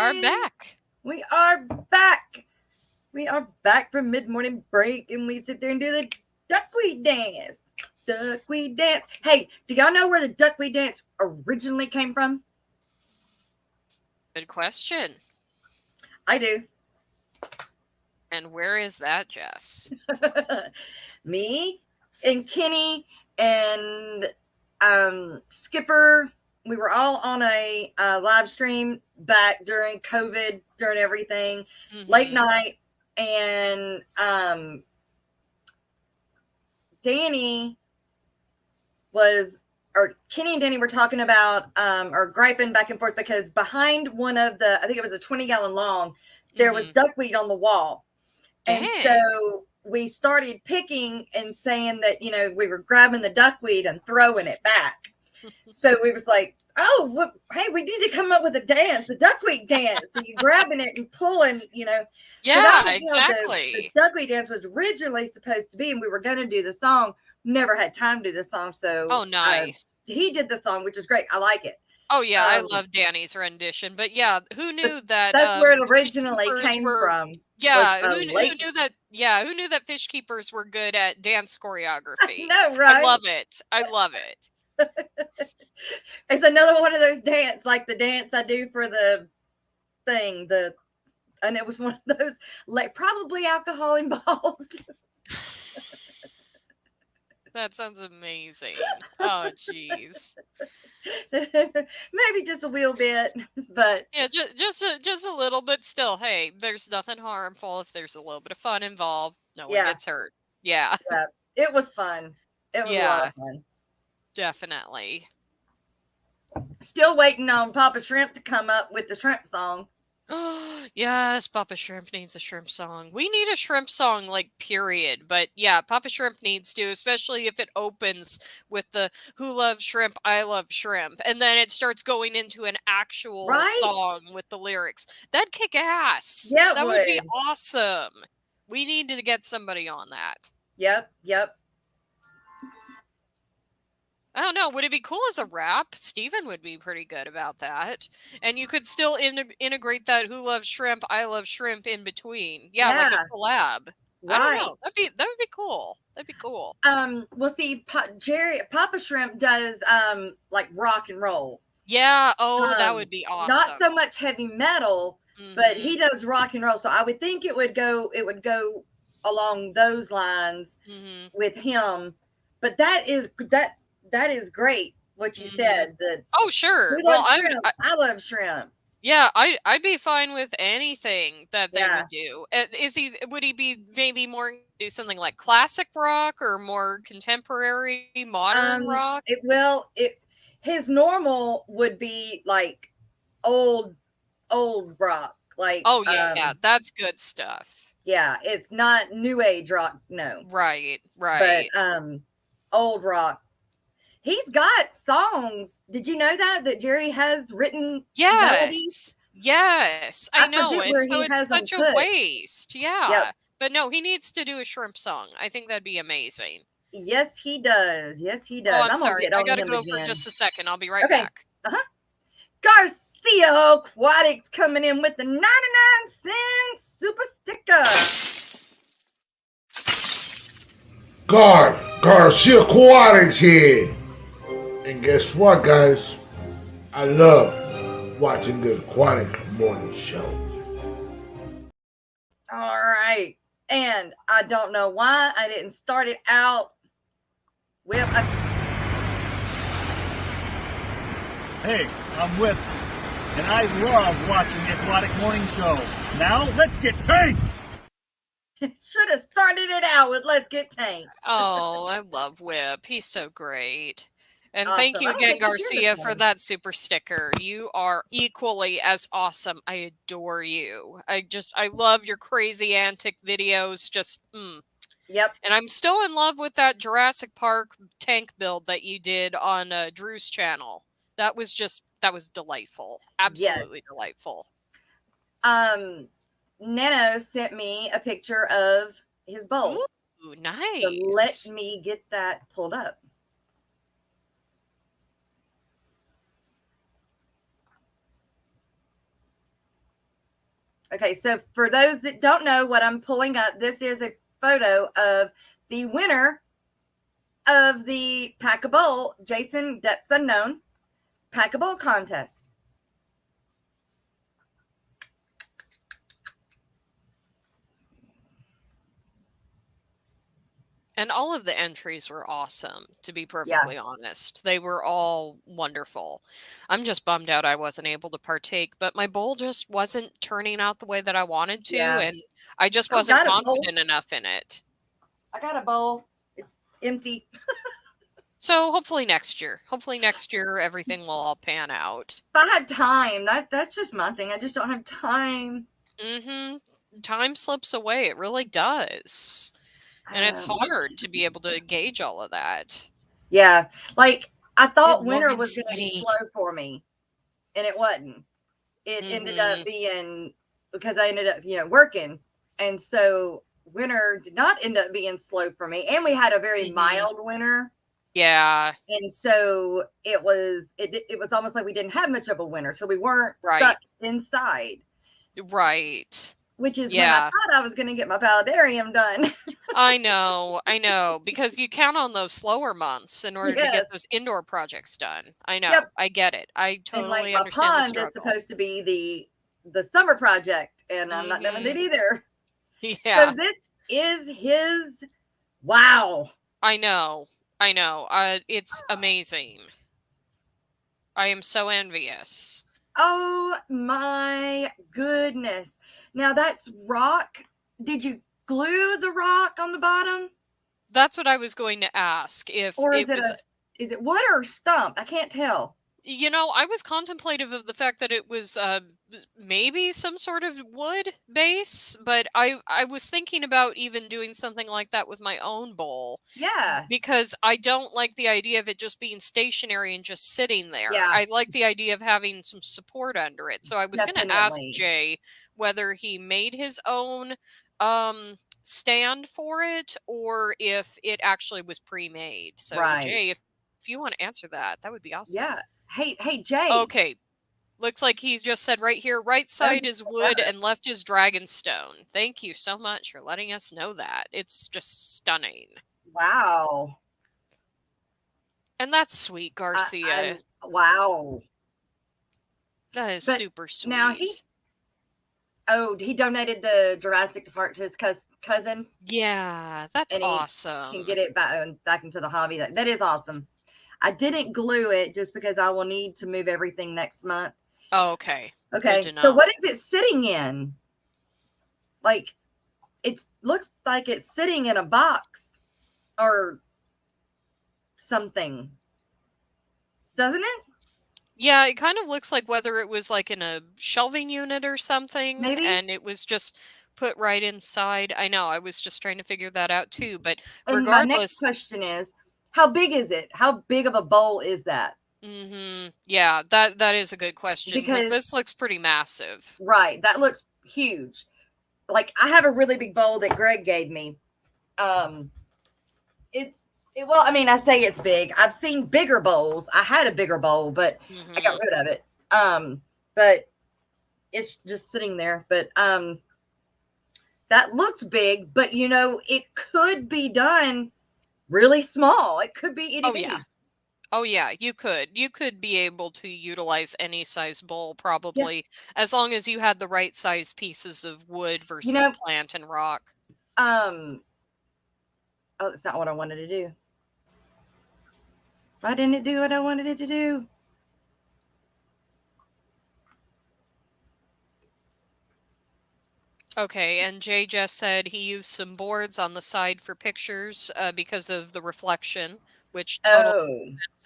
are back. We are back. We are back from mid-morning break, and we sit there and do the duckweed dance. Duckweed dance. Hey, do y'all know where the duckweed dance originally came from? Good question. I do. And where is that, Jess? Me and Kenny and Skipper, we were all on a live stream back during COVID, during everything, late night, and Kenny and Danny were talking about or griping back and forth because behind one of the, I think it was a 20-gallon long, there was duckweed on the wall. Dang. And so we started picking and saying that, we were grabbing the duckweed and throwing it back. So we was like, hey, we need to come up with a dance, the duckweed dance. So you grabbing it and pulling, Yeah, so exactly. The duckweed dance was originally supposed to be, and we were going to do the song. Never had time to do the song. So nice. He did the song, which is great. I like it. Oh, yeah, I love Danny's rendition. But yeah, who knew that? That's where it originally came from. Yeah, who knew that? Yeah, who knew that fish keepers were good at dance choreography? No, right? I love it. I love it. It's another one of those dance, like the dance I do for the thing. And it was one of those, like probably alcohol involved. That sounds amazing. Oh, jeez. Maybe just a little bit, but yeah, just a little, but still, hey, there's nothing harmful if there's a little bit of fun involved. No one gets hurt. Yeah. It was fun. It was a lot of fun. Definitely. Still waiting on Papa Shrimp to come up with the shrimp song. Yes, Papa Shrimp needs a shrimp song. We need a shrimp song, period. But yeah, Papa Shrimp needs to, especially if it opens with the "Who loves shrimp? I love shrimp," and then it starts going into an actual song with the lyrics. That'd kick ass. Yeah, that would be awesome. We need to get somebody on that. Yep. I don't know. Would it be cool as a rap? Steven would be pretty good about that. And you could still integrate that "Who loves shrimp? I love shrimp" in between. Yeah, like a collab. Right. I don't know. That would be cool. That'd be cool. Well, see, Papa Shrimp does like rock and roll. Yeah. Oh, that would be awesome. Not so much heavy metal, but he does rock and roll. So I would think it would go along those lines with him. But that is great what you said. Oh, sure. Well, I love shrimp. Yeah, I'd be fine with anything that they would do. Would he be maybe more do something like classic rock or more contemporary modern rock? His normal would be like old rock. Like yeah, that's good stuff. Yeah, it's not new age rock, no. Right. But old rock. He's got songs. Did you know that Jerry has written melodies? Yes, I know. And so it's such a waste. Yeah. Yep. But no, he needs to do a shrimp song. I think that'd be amazing. Yes, he does. Oh, I'm sorry. I got to go for just a second. I'll be right back. Garcia Aquatics coming in with the 99-cent super sticker. Garcia Aquatics here. And guess what, guys? I love watching the Aquatic Morning Show. All right. And I don't know why I didn't start it out with Hey, I'm Whip, and I love watching the Aquatic Morning Show. Now, let's get tanked! Should have started it out with "Let's Get Tanked." Oh, I love Whip. He's so great. And thank you again, Garcia, for that super sticker. You are equally as awesome. I adore you. I love your crazy antic videos. Yep. And I'm still in love with that Jurassic Park tank build that you did on Drew's channel. That was delightful. Absolutely delightful. Nano sent me a picture of his bowl. Ooh, nice. So let me get that pulled up. Okay, so for those that don't know what I'm pulling up, this is a photo of the winner of the Pack-a-Bowl, Jason Depths Unknown Pack-a-Bowl contest. And all of the entries were awesome, to be perfectly honest. They were all wonderful. I'm just bummed out I wasn't able to partake, but my bowl just wasn't turning out the way that I wanted to, Yeah. and I just I've wasn't got a bowl. confident enough in it. I got a bowl. It's empty. So hopefully next year everything will all pan out. If I had time, that's just my thing. I just don't have time. Time slips away. It really does. And it's hard to be able to gauge all of that. Yeah. Like, I thought Good winter morning, was going to be Sadie. slow for me, and it wasn't. It ended up being, because I ended up, working. And so winter did not end up being slow for me. And we had a very mild winter. Yeah. And so it was almost like we didn't have much of a winter. So we weren't stuck inside. Right. Which is when I thought I was going to get my paludarium done. I know. Because you count on those slower months in order to get those indoor projects done. I know. Yep. I get it. I totally understand the struggle. My pond is supposed to be the summer project, and I'm not doing it either. Yeah. So this is his wow. I know. It's amazing. I am so envious. Oh my goodness. Now that's rock. Did you glue the rock on the bottom? That's what I was going to ask. Is it wood or stump? I can't tell. I was contemplative of the fact that it was maybe some sort of wood base, but I was thinking about even doing something like that with my own bowl. Yeah. Because I don't like the idea of it just being stationary and just sitting there. Yeah. I like the idea of having some support under it. So I was going to ask Jay whether he made his own stand for it or if it actually was pre-made. So Jay, if you want to answer that would be awesome. Yeah. Hey, Jay. Okay. Looks like he's just said right here, right side is wood and left is dragonstone. Thank you so much for letting us know that. It's just stunning. Wow. And that's sweet, Garcia. Wow. That is super sweet. Now he donated the Jurassic Park to his cousin. Yeah, that's awesome. He can get it back into the hobby. That is awesome. I didn't glue it just because I will need to move everything next month. Oh, okay. Okay. So what is it sitting in? Like, it looks like it's sitting in a box or something. Doesn't it? Yeah, it kind of looks like whether it was like in a shelving unit or something. Maybe. And it was just put right inside. I know. I was just trying to figure that out too. But regardless. My next question is, how big is it? How big of a bowl is that? Yeah, that is a good question because this looks pretty massive. Right. That looks huge. Like, I have a really big bowl that Greg gave me. I say it's big. I've seen bigger bowls. I had a bigger bowl, but I got rid of it. But it's just sitting there. But that looks big, but it could be done really small. It could be itty bitty. Oh yeah, you could be able to utilize any size bowl probably as long as you had the right size pieces of wood versus plant and rock. Oh, that's not what I wanted to do. Why didn't it do what I wanted it to do? Okay, and Jay just said he used some boards on the side for pictures because of the reflection, which that's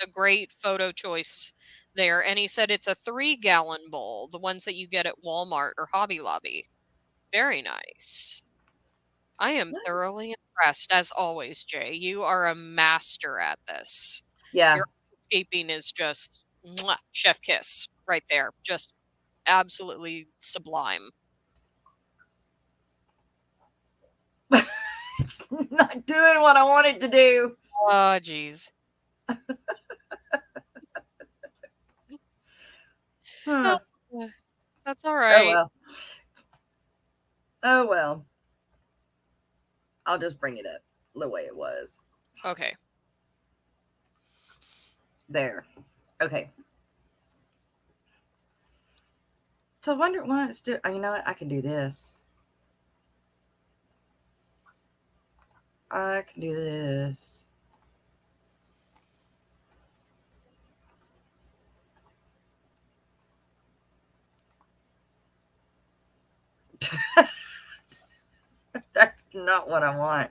a great photo choice there. And he said it's a 3-gallon bowl, the ones that you get at Walmart or Hobby Lobby. Very nice. I am thoroughly impressed, as always, Jay. You are a master at this. Yeah. Your landscaping is just chef kiss right there. Just absolutely sublime. It's not doing what I want it to do. Oh, geez. That's all right. Oh, well. Oh, well. I'll just bring it up the way it was. Okay. There. Okay. So I wonder why it's doing. You know what? I can do this. I can do this. That's not what I want.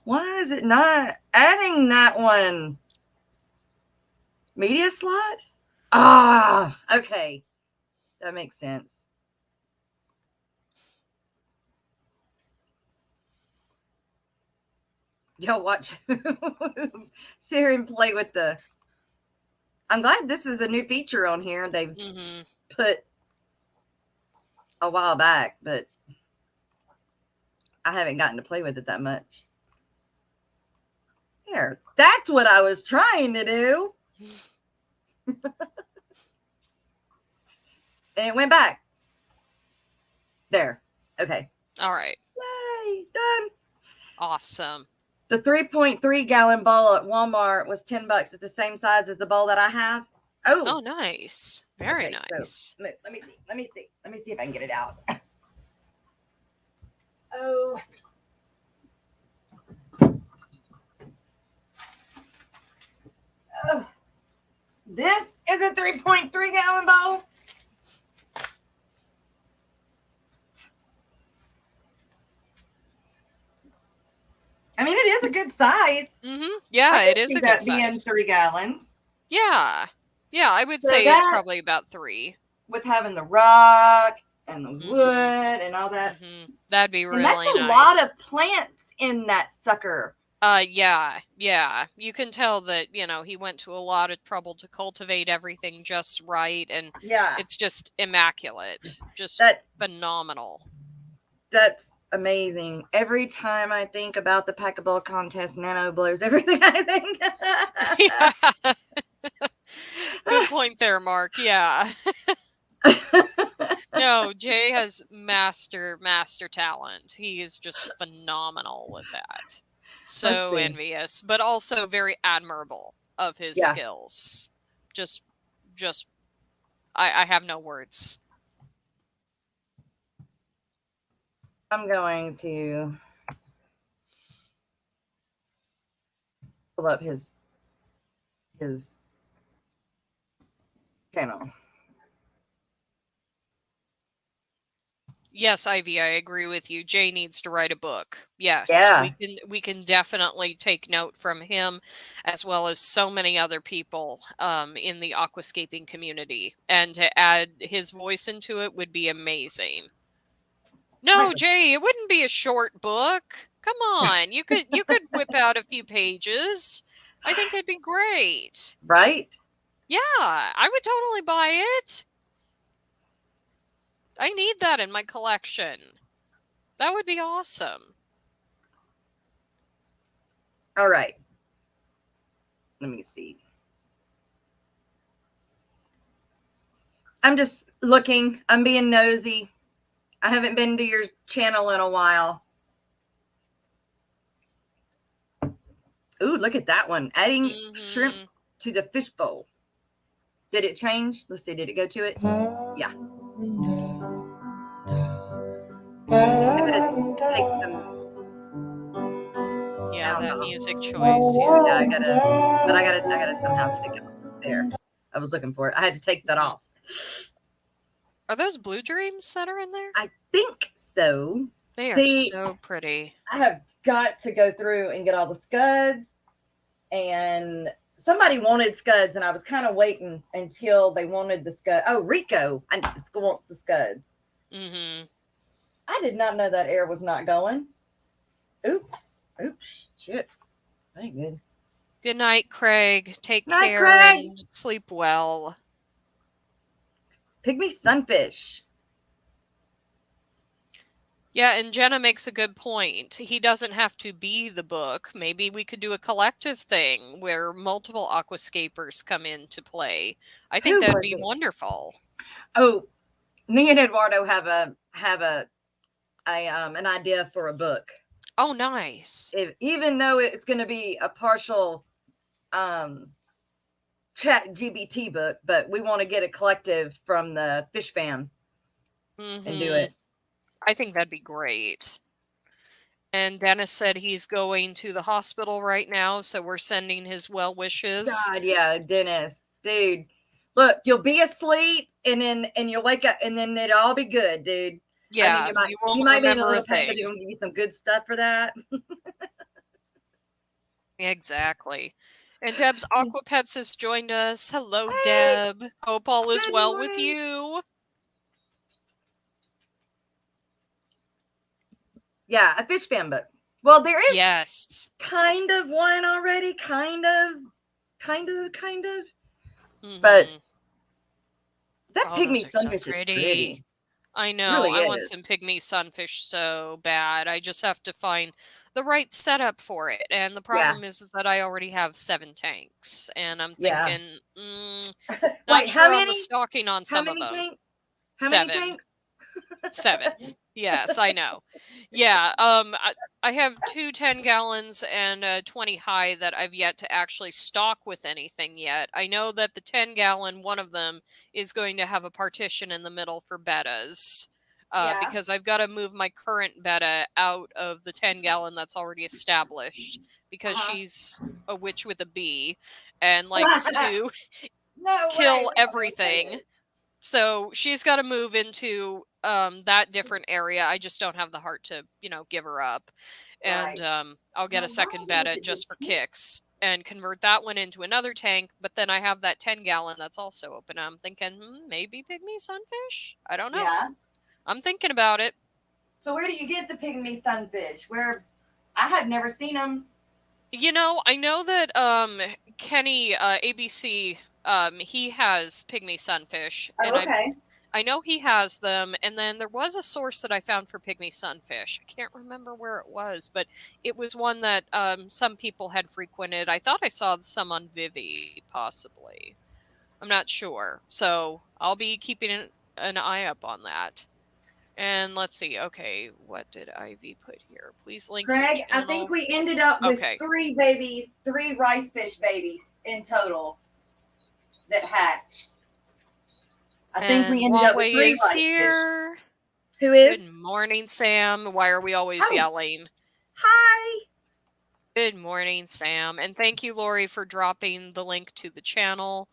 Why is it not adding that one? Media slot? Ah, okay. That makes sense. Y'all watch Siri and play with the. I'm glad this is a new feature on here. They've put a while back, but I haven't gotten to play with it that much. There. That's what I was trying to do. And it went back. There. Okay. All right. Yay. Done. Awesome. The 3.3 gallon bowl at Walmart was $10. It's the same size as the bowl that I have. Oh, nice. Very okay, nice. So, let me see if I can get it out. Oh. This is a 3.3 gallon bowl. I mean, it is a good size. Yeah, it is a good being size. 3 gallons. Yeah. Yeah, I would say that, it's probably about 3. With having the rock and the wood and all that. That'd be really nice. That's a lot of plants in that sucker. Yeah. You can tell that, he went to a lot of trouble to cultivate everything just right. And it's just immaculate. Just phenomenal. That's amazing. Every time I think about the Pack-a-Ball contest, Nano blows everything I think. Yeah. Good point there, Mark. Yeah. No, Jay has master talent. He is just phenomenal with that. So envious, but also very admirable of his skills. Just I have no words. I'm going to pull up his channel. Yes, Ivy, I agree with you. Jay needs to write a book. Yes, we can definitely take note from him, as well as so many other people in the aquascaping community, and to add his voice into it would be amazing. No, Jay, it wouldn't be a short book. Come on, you could whip out a few pages. I think it'd be great. Right? Yeah, I would totally buy it. I need that in my collection. That would be awesome. All right. Let me see. I'm just looking. I'm being nosy. I haven't been to your channel in a while. Ooh, look at that one. Adding shrimp to the fish bowl. Did it change? Let's see. Did it go to it? Yeah. Yeah, that music choice. Yeah, I gotta somehow take it off. There. I was looking for it. I had to take that off. Are those blue dreams that are in there? I think so. They are so pretty. I have got to go through and get all the scuds, and somebody wanted scuds, and I was kind of waiting until they wanted the scud. Oh, Rico, wants the scuds. I did not know that air was not going. Oops, shit. Thank good. Good night, Craig. Take care and sleep well. Pygmy sunfish. Yeah, and Jenna makes a good point. He doesn't have to be the book. Maybe we could do a collective thing where multiple aquascapers come into play. I think that'd be wonderful. Oh, Me and Eduardo have an idea for a book. Oh, nice. Even though it's going to be a partial chat GBT book, but we want to get a collective from the fish fam and do it. I think that'd be great. And Dennis said he's going to the hospital right now, so we're sending his well wishes. God, yeah, Dennis, dude. Look, you'll be asleep and you'll wake up and then it'll all be good, dude. Yeah, I mean, you might be in a little pain, but they're gonna give you some good stuff for that. Exactly. And Deb's Aqua Pets has joined us. Hello, Hey. Deb. Hope all is Good well with morning. you. Yeah, a fish fan book. Well, there is Yes. kind of one already, kind of. Mhm. But that Oh, pygmy those are so sunfish is pretty. I know. Really I want is. some pygmy sunfish so bad. I just have to find the right setup for it. And the problem is that I already have 7 tanks. And I'm Yeah. thinking, not Wait, sure how on many? the stocking on How some many of them. tanks? How 7. many tanks? 7. Yes, I know. Yeah, I have 2 10-gallons and a 20 high that I've yet to actually stock with anything yet. I know that the 10-gallon, one of them, is going to have a partition in the middle for bettas. Yeah. Because I've got to move my current betta out of the 10-gallon that's already established because she's a witch with a bee and likes to kill everything. So she's got to move into that different area. I just don't have the heart to, give her up. And I'll get a second betta just for kicks and convert that one into another tank. But then I have that 10-gallon that's also open. I'm thinking, maybe pygmy sunfish? I don't know. Yeah. I'm thinking about it. So where do you get the pygmy sunfish? Where I have never seen them. I know that Kenny ABC he has pygmy sunfish, and I know he has them. And then there was a source that I found for pygmy sunfish. I can't remember where it was, but it was one that some people had frequented. I thought I saw some on Vivi, possibly. I'm not sure, so I'll be keeping an eye up on that. And let's see. Okay, what did Ivy put here? Please link your Greg, channel. I think we ended up with 3 babies, 3 rice fish babies in total that hatched. I think we ended up with 3 rice here. fish. Who is? Good morning, Sam. Why are we always yelling? Hi. Good morning, Sam. And thank you, Lori, for dropping the link to the channel.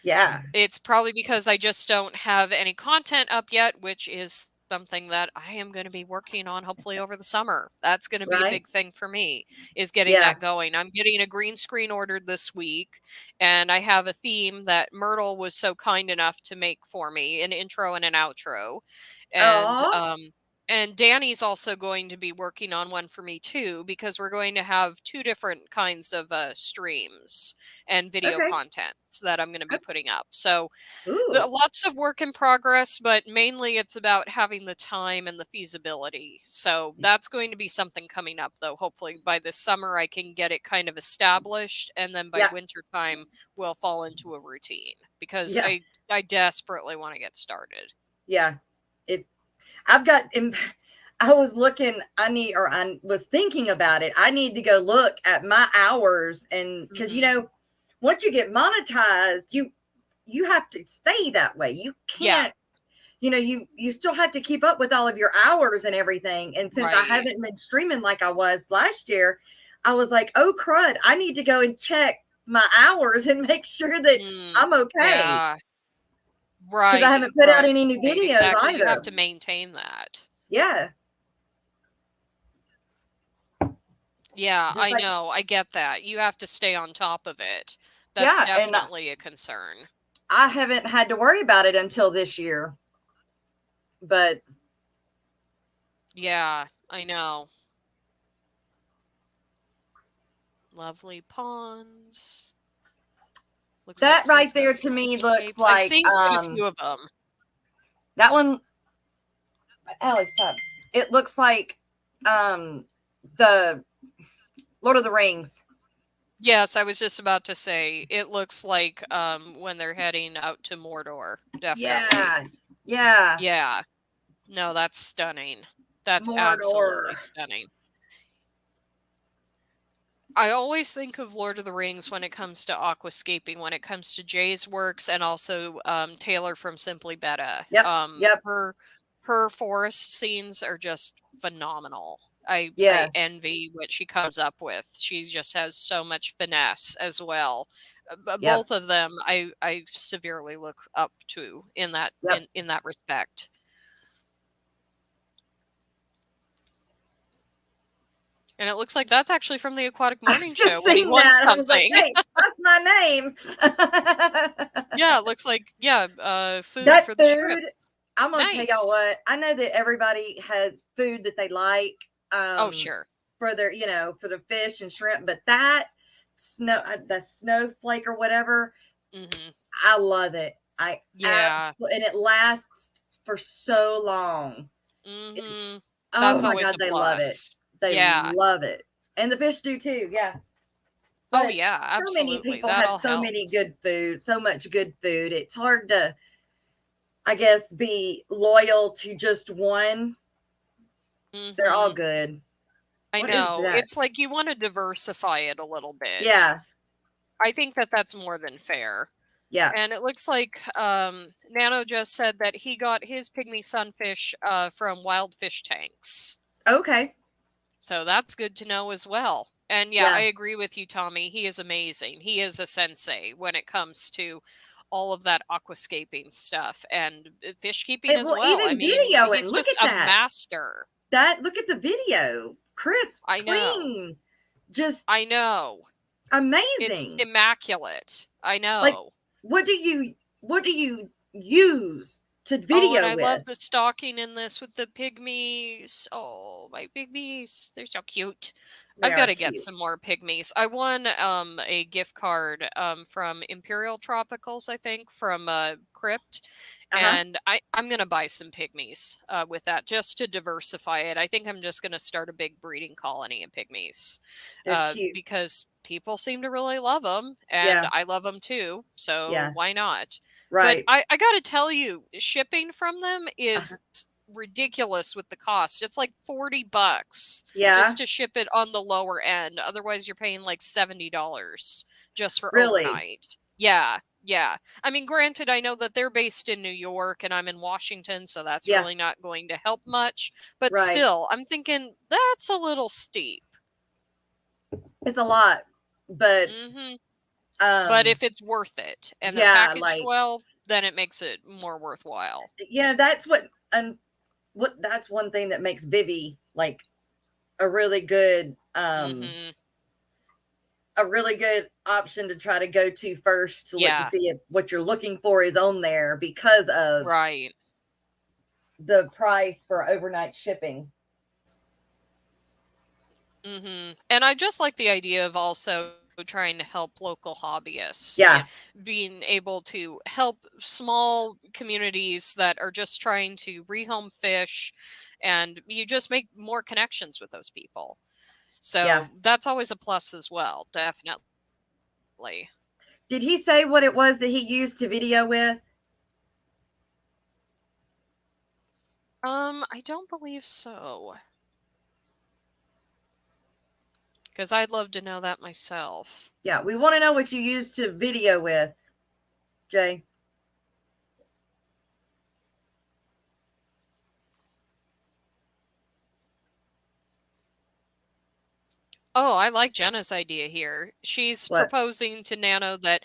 Yeah. It's probably because I just don't have any content up yet, which is something that I am going to be working on hopefully over the summer. That's going to be a big thing for me, is getting that going. I'm getting a green screen ordered this week, and I have a theme that Myrtle was so kind enough to make for me, an intro and an outro. And Danny's also going to be working on one for me too, because we're going to have 2 different kinds of streams and video contents that I'm going to be putting up. So lots of work in progress, but mainly it's about having the time and the feasibility. So that's going to be something coming up, though. Hopefully by this summer I can get it kind of established, and then by winter time we'll fall into a routine, because I desperately want to get started. Yeah. I was looking, I was thinking about it. I need to go look at my hours, and because, once you get monetized, you have to stay that way. You can't, you still have to keep up with all of your hours and everything. And since I haven't been streaming like I was last year, I was like, oh crud, I need to go and check my hours and make sure that I'm okay. Yeah. Right. Because I haven't put out any new videos either. You have to maintain that. Yeah. Yeah, I know. I get that. You have to stay on top of it. That's definitely a concern. I haven't had to worry about it until this year. But yeah, I know. Lovely ponds. Looks that right there to me looks like I've seen a few of them. That one, Alex, it looks like the Lord of the Rings. Yes, I was just about to say it looks like when they're heading out to Mordor. Definitely. Yeah. Yeah. No, that's stunning. That's absolutely Mordor. stunning. I always think of Lord of the Rings when it comes to aquascaping, when it comes to Jay's works, and also Taylor from Simply Betta. Yep. Yep. Her forest scenes are just phenomenal. I Yes. envy what she comes up with. She just has so much finesse as well. Yep. Both of them, I severely look up to in that Yep. in that respect. And it looks like that's actually from the Aquatic Morning Show Just when he seen won that. I was like, something. hey, that's my name. Yeah, it looks like food That for the food, shrimps. I'm gonna tell y'all Nice. what. I know that everybody has food that they like. Oh, sure. For their, for the fish and shrimp, but that the snowflake or whatever, Mhm. I love it. Yeah. And it lasts for so long. Mhm. Oh That's my always God, a they love it. plus. They Yeah. love it, and the fish do too. Yeah, Oh, but yeah, so many absolutely. people That have all so many helps. good food, so much good food. It's hard to, I guess, be loyal to just one. They're all Mhm. good. I What is know. that? It's like you want to diversify it a little bit. Yeah, I think that that's more than fair. yeah. And it looks like Nano just said that he got his pygmy sunfish from wild fish tanks. Okay. So that's good to know as well. And yeah, I Yeah. agree with you, Tommy. He is amazing. He is a sensei when it comes to all of that aquascaping stuff and fish keeping as Well, well. I even mean, videoing. he's Look just at a that. master. Look at the video. Crisp, I know. clean, just I know. It's amazing. immaculate. I Like, know. what do you use to Oh, and video I love with? the stocking in this with the pygmies. Oh, my pygmies. They're so cute. They I've got are to get cute. some more pygmies. I won a gift card from Imperial Tropicals, I think, from Crypt. Uh-huh. And I'm going to buy some pygmies with that just to diversify it. I think I'm just going to start a big breeding colony of pygmies They're cute. because people seem to really love them and Yeah. I love them too. So Yeah. why not? But Right. I got to tell you, shipping from them is Uh-huh. ridiculous with the cost. It's like $40 Yeah. just to ship it on the lower end. Otherwise, you're paying like $70 just for Really? overnight. Yeah, yeah. I mean, granted, I know that they're based in New York and I'm in Washington, so that's Yeah. really not going to help much. But Right. still, I'm thinking that's a little steep. It's a lot, but Hmm. But if um, it's worth it and they're yeah, packaged like, well, then it makes it more worthwhile. that's that's one thing that makes Vivi like a really good Hmm. a really good option to try to go to first to look to Yeah, see if what you're looking for is on there because of right. the price for overnight shipping. And I just like the idea of also trying to help local hobbyists, Yeah. being able to help small communities that are just trying to rehome fish, and you just make more connections with those people. Yeah. So that's always a plus as well, definitely. Did he say what it was that he used to video with? I don't believe so. Because I'd love to know that myself. Yeah, we want to know what you used to video with, Jay. Oh, I like Jenna's idea here. She's What? proposing to Nano that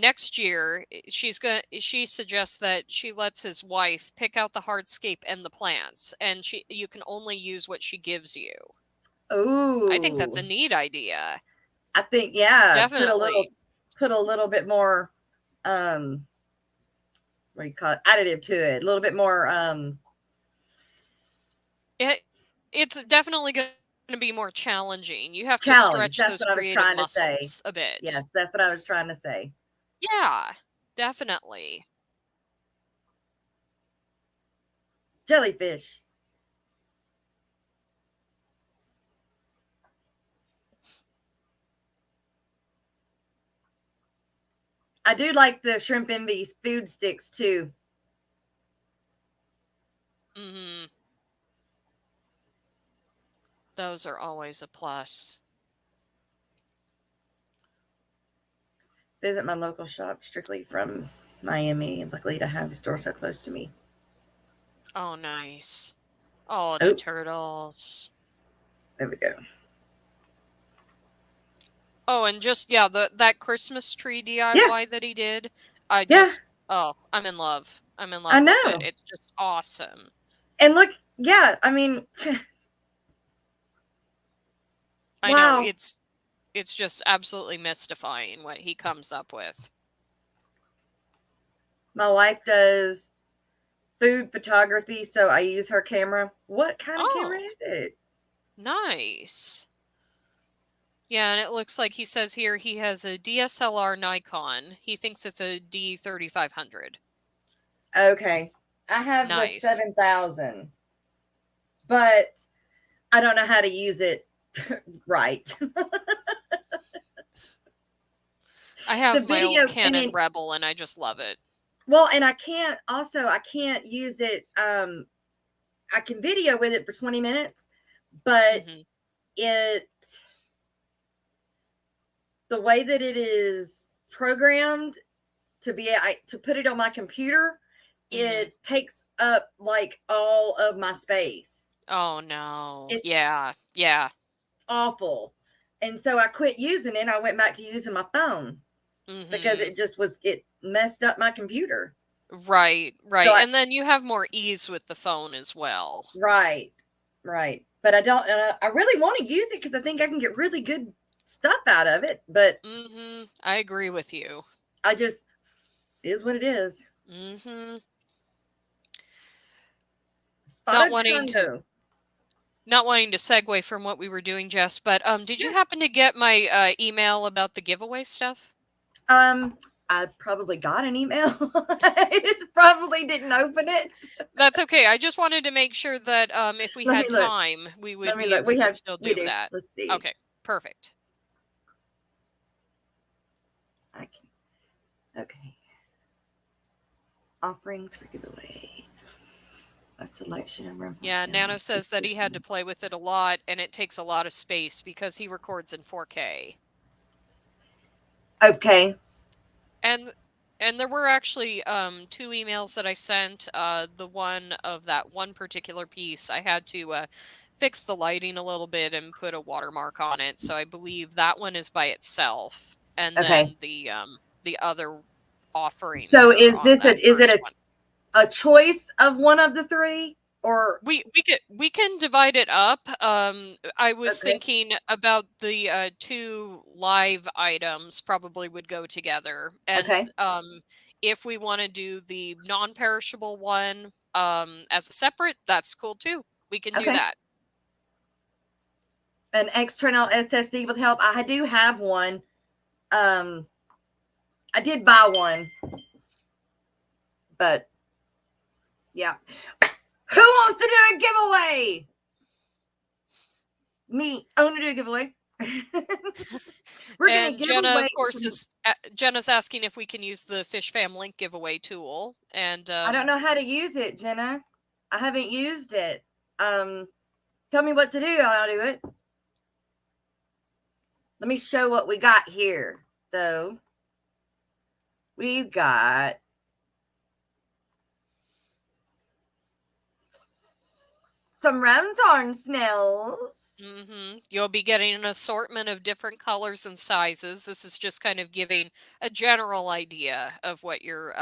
next year she suggests that she lets his wife pick out the hardscape and the plants, and you can only use what she gives you. I think that's Ooh, a neat idea. I think, yeah, Definitely. put a little bit more what do you call it, additive to it, a little bit more It's definitely going to be more challenging. You have to challenge. stretch That's those what I was creative trying to say. muscles a bit. Yes, that's what I was trying to say. Yeah, definitely. Jellyfish. I do like the shrimp envy's food sticks too. Mm-hmm. Those are always a plus. Visit my local shop strictly from Miami. Luckily, to have a store so close to me. Oh, nice. Oh, the Oh, turtles. there we go. Oh, and just, yeah, that Christmas tree Yeah, DIY that he did, I yeah, just, oh, I'm in love. I'm in I love with it. know. It's just awesome. And look, yeah, I mean, I know, wow. it's just absolutely mystifying what he comes up with. My wife does food photography, so I use her camera. What kind of camera Oh, is it? nice. Yeah, and it looks like he says here he has a DSLR Nikon. He thinks it's a D3500. Okay. I have the Nice. 7000, but I don't know how to use it right. I The have my old video, and Canon then, Rebel, and I just love it. well, and I can't use it. I can video with it for 20 minutes, but Hmm. it, the way that it is programmed to put it on my computer, Hmm. it takes up like all of my space. Oh, no. It's Yeah, yeah. awful. And so I quit using it. I went back to using my phone because Hmm. it messed up my computer. Right, So right. And then you have more ease with the phone as well. right, right. But I don't, I really want to use it because I think I can get really good stuff out of it. But Hmm. I agree with you. I just, it is what it is. Hmm. Not Spotted wanting to Trungo. not wanting to segue from what we were doing, Jess, but did you Yeah. happen to get my email about the giveaway stuff? I probably got an email. I just probably didn't open it. That's okay. I just wanted to make sure that if we Let me had look. time, we would Let me be look. able to still We do do. that. Let's see. Okay, perfect. I can. Okay. Offerings for giveaway. A selection of Yeah, Nano says that he had to play with it a lot, and it takes a lot of space because he records in 4K. Okay. And there were actually 2 emails that I sent. The one of that one particular piece, I had to fix the lighting a little bit and put a watermark on it. So I believe that one is by itself, and Okay. then the other offerings So are is on this that first one. a choice of one of the three, or We can divide it up. I was okay? thinking about the 2 live items probably would go together, and Okay. if we want to do the non-perishable one as a separate, that's cool too. We can do Okay. that. An external SSD would help. I do have one. I did buy one, but yeah. Who wants to do a giveaway? Me. I want to do a giveaway. We're gonna And give Jenna, away of course, some, Jenna's asking if we can use the Fish Fam link giveaway tool, and I don't know how to use it, Jenna. I haven't used it. Tell me what to do, and I'll do it. Let me show what we got here, though. We've got some ramshorn snails. You'll be getting an assortment of different colors and sizes. This is just kind of giving a general idea of what you're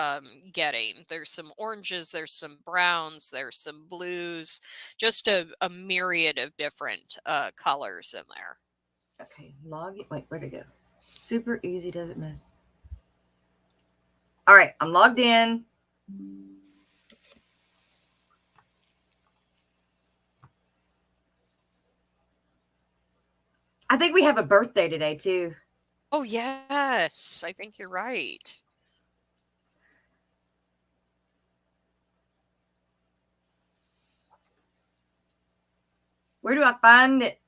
getting. There's some oranges, there's some browns, there's some blues, just a myriad of different colors in there. Okay, log it. Wait, where'd it go? Super easy, doesn't miss. All right, I'm logged in. I think we have a birthday today, too. Oh, yes. I think you're right. Where do I find it?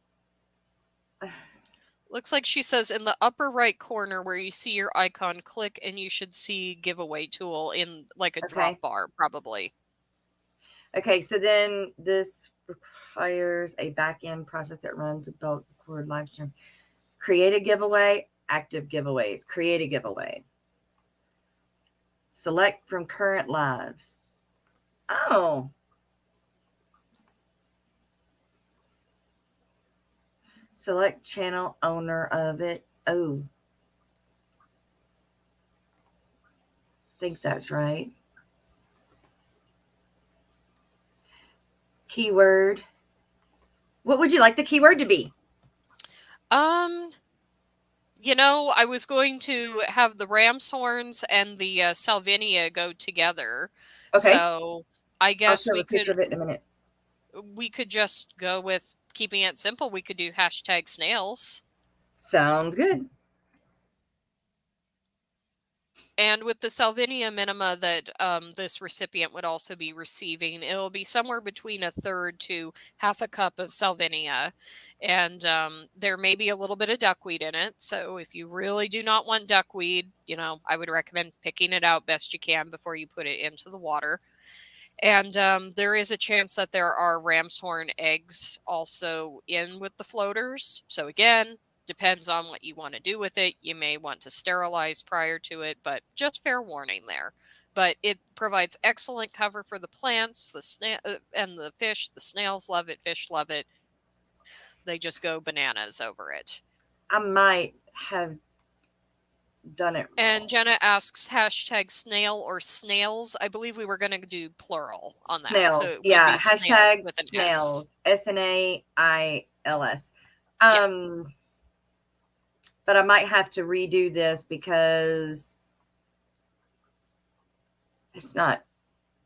Looks like she says in the upper right corner where you see your icon, click and you should see giveaway tool in like a Okay. drop bar, probably. Okay, so then this requires a back-end process that runs a bulk record live stream. Create a giveaway, active giveaways. Create a giveaway. Select from current lives. Oh. Select channel owner of it. Oh. I think that's right. Keyword. What would you like the keyword to be? I was going to have the ram's horns and the salvinia go together. Okay. So I I'll guess show a picture of it in a minute. we could just go with keeping it simple. We could do hashtag snails. Sounds good. And with the salvinia minima that this recipient would also be receiving, it'll be somewhere between a third to half a cup of salvinia. And there may be a little bit of duckweed in it. So if you really do not want duckweed, I would recommend picking it out best you can before you put it into the water. And there is a chance that there are ram's horn eggs also in with the floaters. So again, depends on what you want to do with it. You may want to sterilize prior to it, but just fair warning there. But it provides excellent cover for the plants, the and the fish. The snails love it. Fish love it. They just go bananas over it. I might have done it wrong. And Jenna asks hashtag snail or snails. I believe we were going to do plural on that. Snails. So yeah. snails Hashtag with an snails. S. SNAILS. Yeah. But I might have to redo this because it's not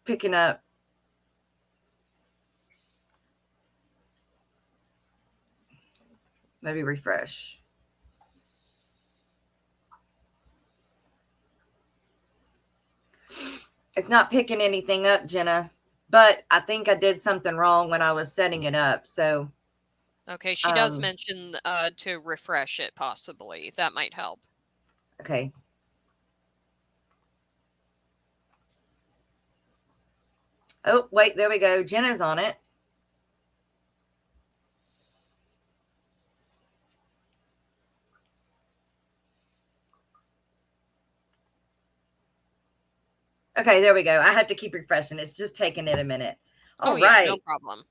picking up. Maybe refresh. It's not picking anything up, Jenna, but I think I did something wrong when I was setting it up. So, okay, she does mention to refresh it possibly. That might help. Okay. Oh, wait, there we go. Jenna's on it. Okay, there we go. I have to keep refreshing. It's just taking it a minute. All right. Yeah, no problem.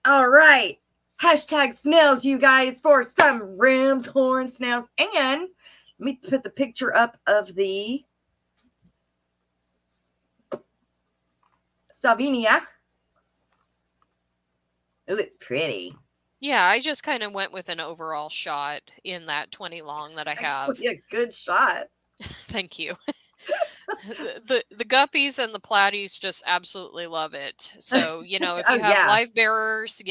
All right. Hashtag snails, you guys, for some ram's horn snails. And let me put the picture up of the salvinia. Oh, it's pretty. Yeah, I just kind of went with an overall shot in that 20 long that I have. Actually, a good shot. Thank you. the guppies and the platies just absolutely love it. So, if you have live bearers,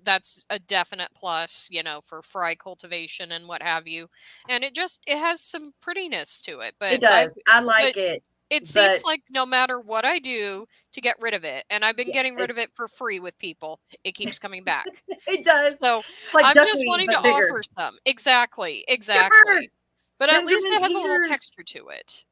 that's a definite plus, for fry cultivation and what have you. And it has some prettiness to it. But it does. I like it. It seems like no matter what I do to get rid of it, and I've been getting rid of it for free with people, it keeps coming back. It does. So like I'm just wanting to offer some. Exactly. But at least it has a little texture to it.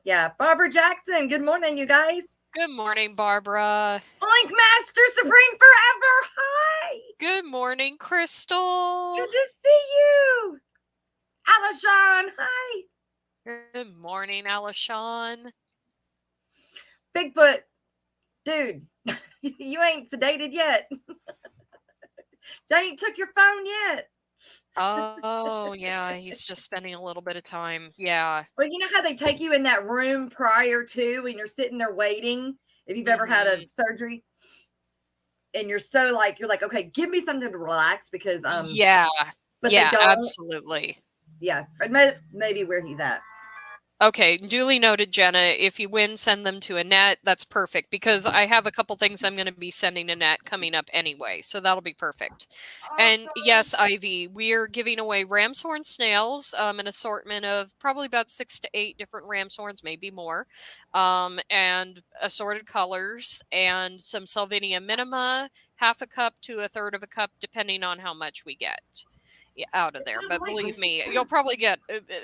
Yeah. Barbara Jackson, good morning, you guys. Good morning, Barbara. Oink Master Supreme Forever. Hi. Good morning, Crystal. Good to see you. Alishon, hi. Good morning, Alishon. Bigfoot, dude, you ain't sedated yet. They ain't took your phone yet. Oh, yeah, he's just spending a little bit of time. Yeah. Well, you know how they take you in that room prior to and you're sitting there waiting, if you've ever had a surgery, and you're like, okay, give me something to relax because yeah. But yeah, they don't. Absolutely. Yeah, maybe where he's at. Okay, duly noted, Jenna. If you win, send them to Annette. That's perfect because I have a couple things I'm going to be sending Annette coming up anyway, so that'll be perfect. Awesome. And yes, Ivy, we're giving away ram's horn snails, an assortment of probably about 6 to 8 different ram's horns, maybe more, and assorted colors, and some salvinia minima, half a cup to a third of a cup, depending on how much we get. out of there. But believe me, you'll probably get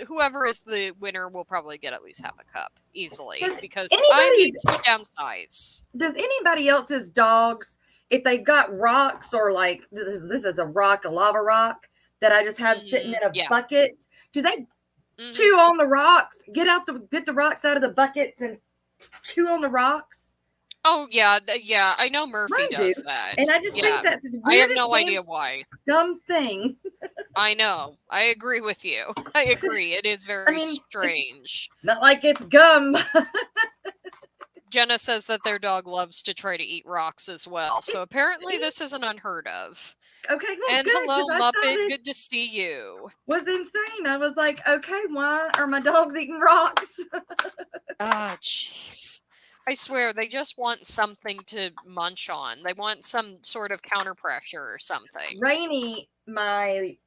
whoever is the winner will probably get at least half a cup easily Does because I need anybody's to downsize. does anybody else's dogs, if they've got rocks or like this is a rock, a lava rock that I just have sitting in a bucket, do they chew on the rocks? Get the rocks out of the buckets and chew on the rocks? Oh yeah, yeah. I know Murphy does that, and I just think that's his I have weirdest no idea why. dumb thing. I know. I agree with you. I agree. It is very strange. It's not like it's gum. Jenna says that their dog loves to try to eat rocks as well. So apparently this isn't unheard of. Okay, well, and good, hello, Muppet. Good to see you. Was insane. I was like, okay, why are my dogs eating rocks? Ah, jeez. I swear, they just want something to munch on. They want some sort of counter pressure or something. Rainy, my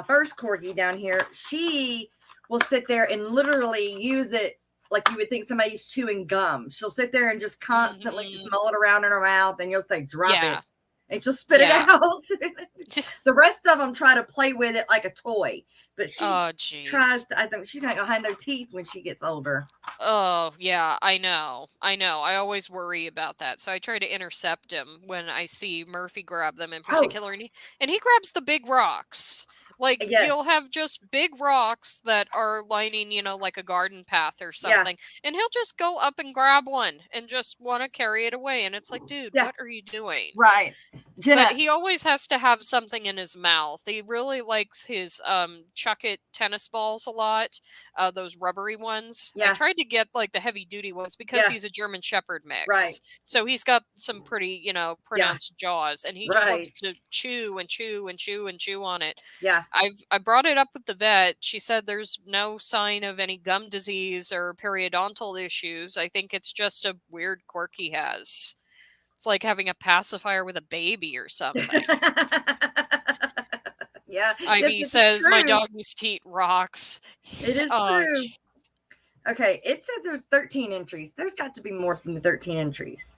first corgi down here, she will sit there and literally use it like you would think somebody's chewing gum. She'll sit there and just constantly smell it around in her mouth, and you'll say, drop it. And she'll spit it out. The rest of them try to play with it like a toy. But she tries to, I think she's going to have no teeth when she gets older. Oh, yeah, I know. I always worry about that. So I try to intercept him when I see Murphy grab them in particular. And he grabs the big rocks. Like, you'll have just big rocks that are lining, like a garden path or something. And he'll just go up and grab one and just want to carry it away. And it's like, dude, what are you doing? Right. Jenna. But he always has to have something in his mouth. He really likes his Chuck-It tennis balls a lot, those rubbery ones. I tried to get like the heavy-duty ones because he's a German Shepherd mix. Right. So he's got some pretty, pronounced jaws, and he just loves to chew and chew and chew and chew on it. Yeah. I brought it up with the vet. She said there's no sign of any gum disease or periodontal issues. I think it's just a weird quirk he has. It's like having a pacifier with a baby or something. Yeah. Ivy says my dog used to eat rocks. It is true. Geez. Okay, it says there's 13 entries. There's got to be more than 13 entries.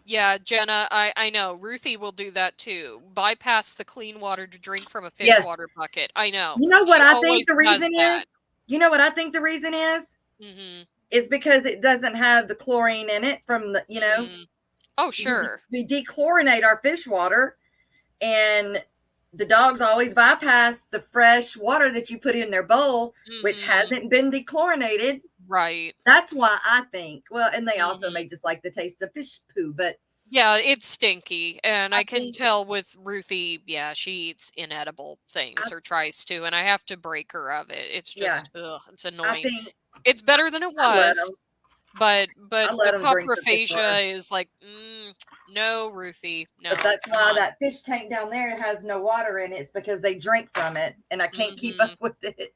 Yeah, Jenna, I know. Ruthie will do that too. Bypass the clean water to drink from a fish water bucket. I know. You know what I think the reason is? You know what I think the reason is? Mm-hmm. Is because it doesn't have the chlorine in it from the, Oh, sure. We dechlorinate our fish water, and the dogs always bypass the fresh water that you put in their bowl, which hasn't been dechlorinated. Right. That's why I think. Well, and they also may just like the taste of fish poo, but yeah, it's stinky, and I can tell with Ruthie. Yeah, she eats inedible things or tries to, and I have to break her of it. It's just, it's annoying. It's better than it was, but the coprophagia is like, no, Ruthie, no. But that's why that fish tank down there has no water in it. It's because they drink from it, and I can't keep up with it.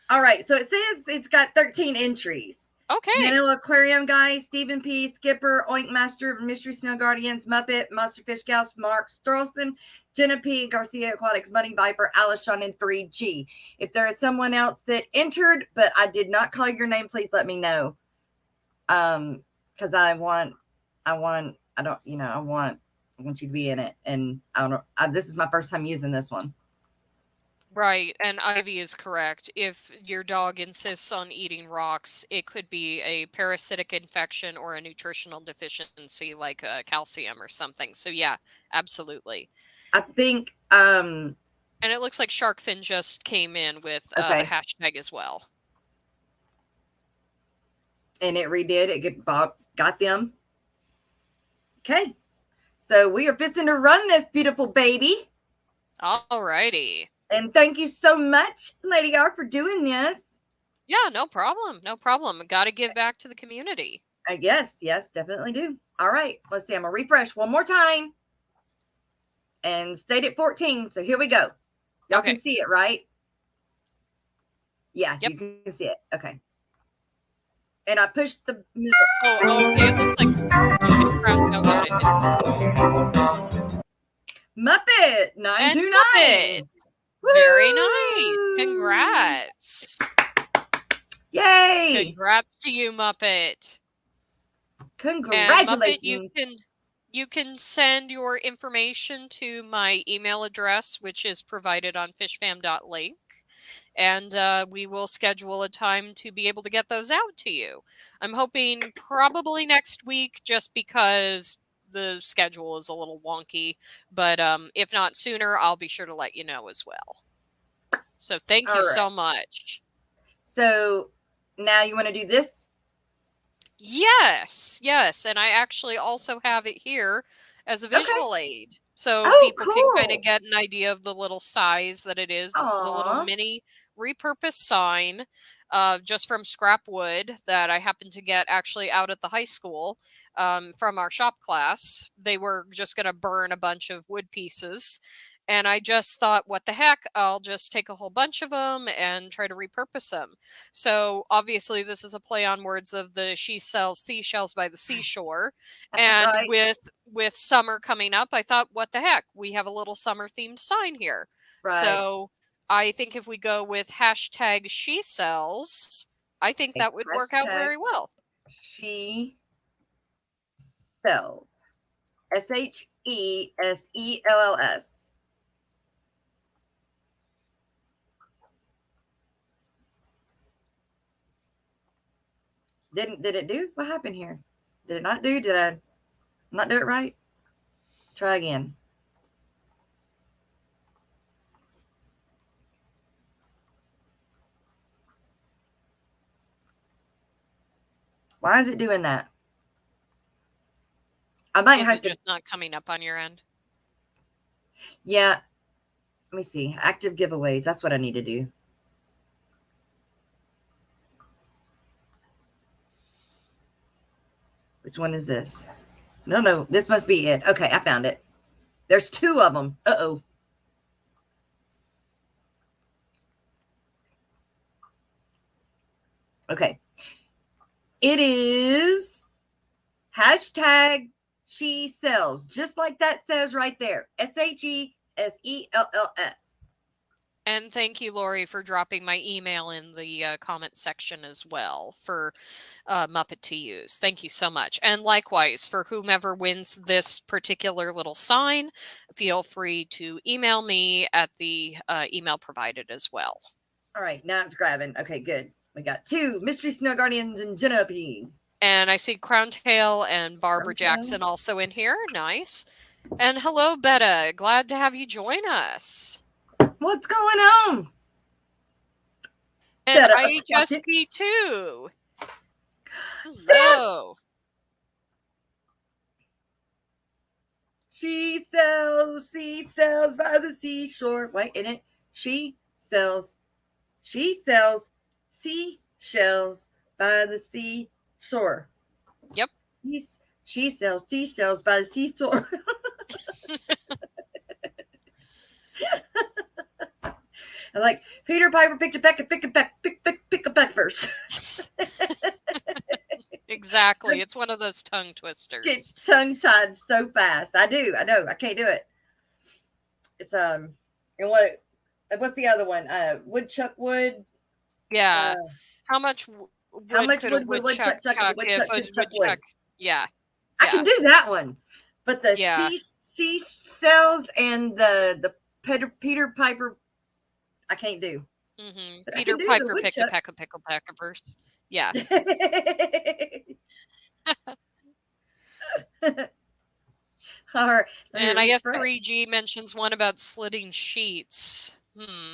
All right, so it says it's got 13 entries. Okay. Nano Aquarium Guy, Stephen P., Skipper, Oink Master, Mystery Snow Guardians, Muppet, Monster Fish Gals, Mark Strelson, Jenna P., Garcia Aquatics, Money Viper, Alishon, and 3G. If there is someone else that entered, but I did not call your name, please let me know. Because I want you to be in it. And this is my first time using this one. Right, and Ivy is correct. If your dog insists on eating rocks, it could be a parasitic infection or a nutritional deficiency like calcium or something. So yeah, absolutely. I think and it looks like Sharkfin just came in with a hashtag as well. And it redid it. Got them. Okay. So we are fixing to run this beautiful baby. All righty. And thank you so much, Lady R, for doing this. Yeah, no problem. No problem. Got to give back to the community. Yes, definitely do. All right. Let's see. I'm going to refresh one more time. And stayed at 14. So here we go. Y'all can see it, right? Yeah, you can see it. Okay. And I pushed the middle. Oh, okay. It looks like Muppet 929. Very nice. Congrats. Yay. Congrats to you, Muppet. Congratulations. And Muppet, You can send your information to my email address, which is provided on fishfam.link. And we will schedule a time to be able to get those out to you. I'm hoping probably next week, just because the schedule is a little wonky. But if not sooner, I'll be sure to let you know as well. So thank you so much. So now you want to do this? Yes. And I actually also have it here as a visual aid. So people can kind of get an idea of the little size that it is. This is a little mini repurposed sign just from scrap wood that I happened to get actually out at the high school from our shop class. They were just going to burn a bunch of wood pieces. And I just thought, what the heck? I'll just take a whole bunch of them and try to repurpose them. So obviously this is a play on words of the she sells seashells by the seashore. And with summer coming up, I thought, what the heck? We have a little summer themed sign here. Right. So I think if we go with hashtag she sells, I think that would work out very well. She sells. SHESELLS. Did it do? What happened here? Did it not do? Did I not do it right? Try again. Why is it doing that? I might have to. Is it just not coming up on your end? Yeah. Let me see. Active giveaways. That's what I need to do. Which one is this? No, this must be it. Okay, I found it. There's 2 of them. Uh-oh. Okay. It is hashtag she sells, just like that says right there. SHESELLS. And thank you, Lori, for dropping my email in the comment section as well for Muppet to use. Thank you so much. And likewise, for whomever wins this particular little sign, feel free to email me at the email provided as well. All right, now it's grabbing. Okay, good. We got 2 Mystery Snow Guardians and Jenna P. And I see Crown Tail and Barbara Jackson also in here. Nice. And hello, Betta. Glad to have you join us. What's going on? And IHSP2. Hello. She sells by the seashore. Wait, in it. She sells seashells by the seashore. Yep. She sells seashells by the seashore. I like Peter Piper picked a peck of pick a peppers. Exactly. It's one of those tongue twisters. Get tongue tied so fast. I know. I can't do it. It's and what's the other one? Woodchuck wood. Yeah. How much wood would a woodchuck chuck if a woodchuck? Yeah. I can do that one. But the seashells and the Peter Piper, I can't do. Mm-hmm. Peter Piper picked a peck of pickle peppers. Yeah. All right. And I guess 3G mentions one about slitting sheets.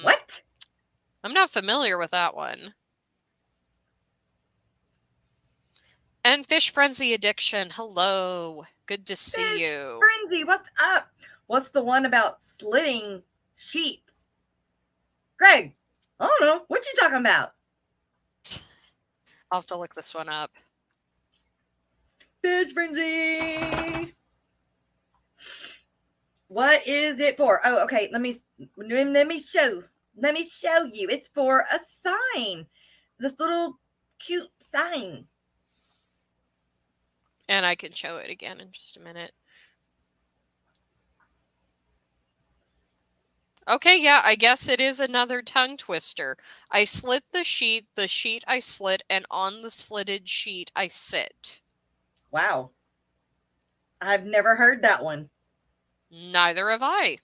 What? I'm not familiar with that one. And Fish Frenzy Addiction. Hello. Good to see you. Frenzy, what's up? What's the one about slitting sheets? Greg, I don't know. What you talking about? I'll have to look this one up. Fish Frenzy. What is it for? Oh, okay. Let me show you. It's for a sign. This little cute sign. And I can show it again in just a minute. Okay, yeah, I guess it is another tongue twister. I slit the sheet I slit, and on the slitted sheet I sit. Wow. I've never heard that one. Neither have I.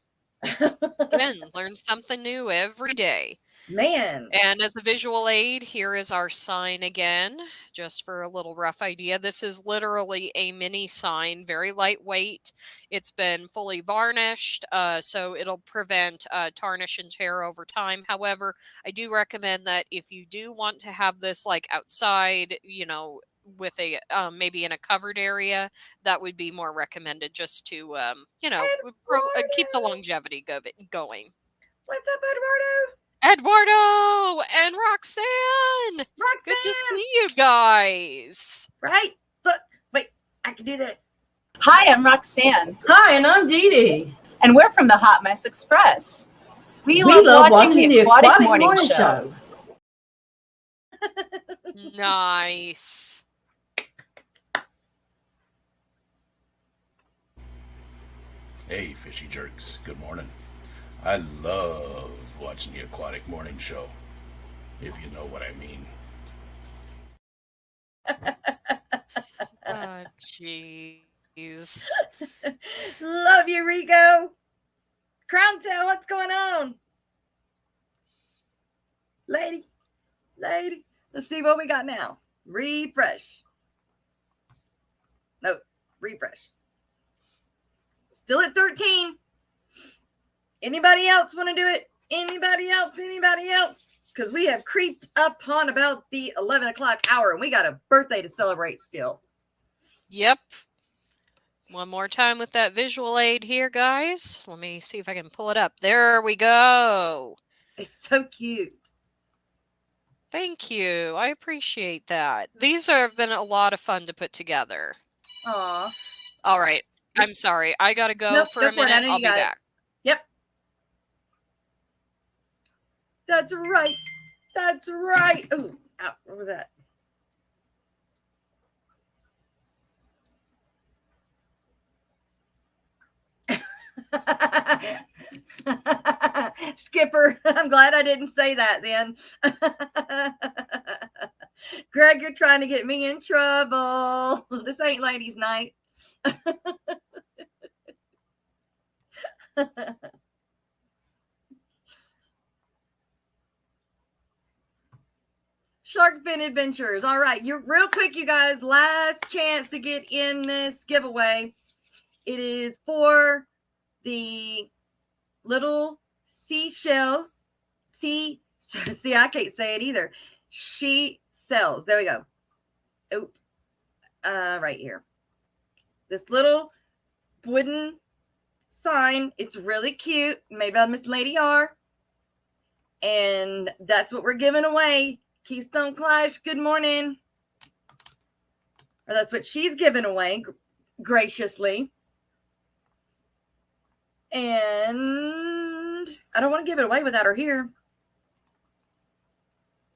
Again, learn something new every day. Man. And as a visual aid, here is our sign again, just for a little rough idea. This is literally a mini sign, very lightweight. It's been fully varnished, so it'll prevent tarnish and tear over time. However, I do recommend that if you do want to have this like outside, with a maybe in a covered area, that would be more recommended just to keep the longevity going. What's up, Eduardo? Eduardo and Roxanne! Roxanne! Good to see you guys. Right? Look, wait, I can do this. Hi, I'm Roxanne. Hi, and I'm Dee Dee. And we're from the Hot Mess Express. We love love watching the Aquatic Morning Show. Nice. Hey, fishy jerks. Good morning. I love watching the Aquatic Morning Show, if you know what I mean. Oh, jeez. Love you, Rico. Crown Tail, what's going on? Lady. Let's see what we got now. Refresh. No, refresh. Still at 13. Anybody else want to do it? Anybody else? Because we have creeped up on about the 11 o'clock hour, and we got a birthday to celebrate still. Yep. One more time with that visual aid here, guys. Let me see if I can pull it up. There we go. It's so cute. Thank you. I appreciate that. These have been a lot of fun to put together. Aw. All right. I'm sorry. I got to go for a minute. I'll be back. Yep. That's right. Ooh, ow, what was that? Skipper, I'm glad I didn't say that then. Greg, you're trying to get me in trouble. This ain't ladies' night. Shark Fin Adventures. All right, you're real quick, you guys. Last chance to get in this giveaway. It is for the little seashells. See, I can't say it either. She sells. There we go. Oop. Right here. This little wooden sign. It's really cute. Made by Miss Lady R. And that's what we're giving away. Keystone Clash, good morning. Or that's what she's giving away graciously. And I don't want to give it away without her here.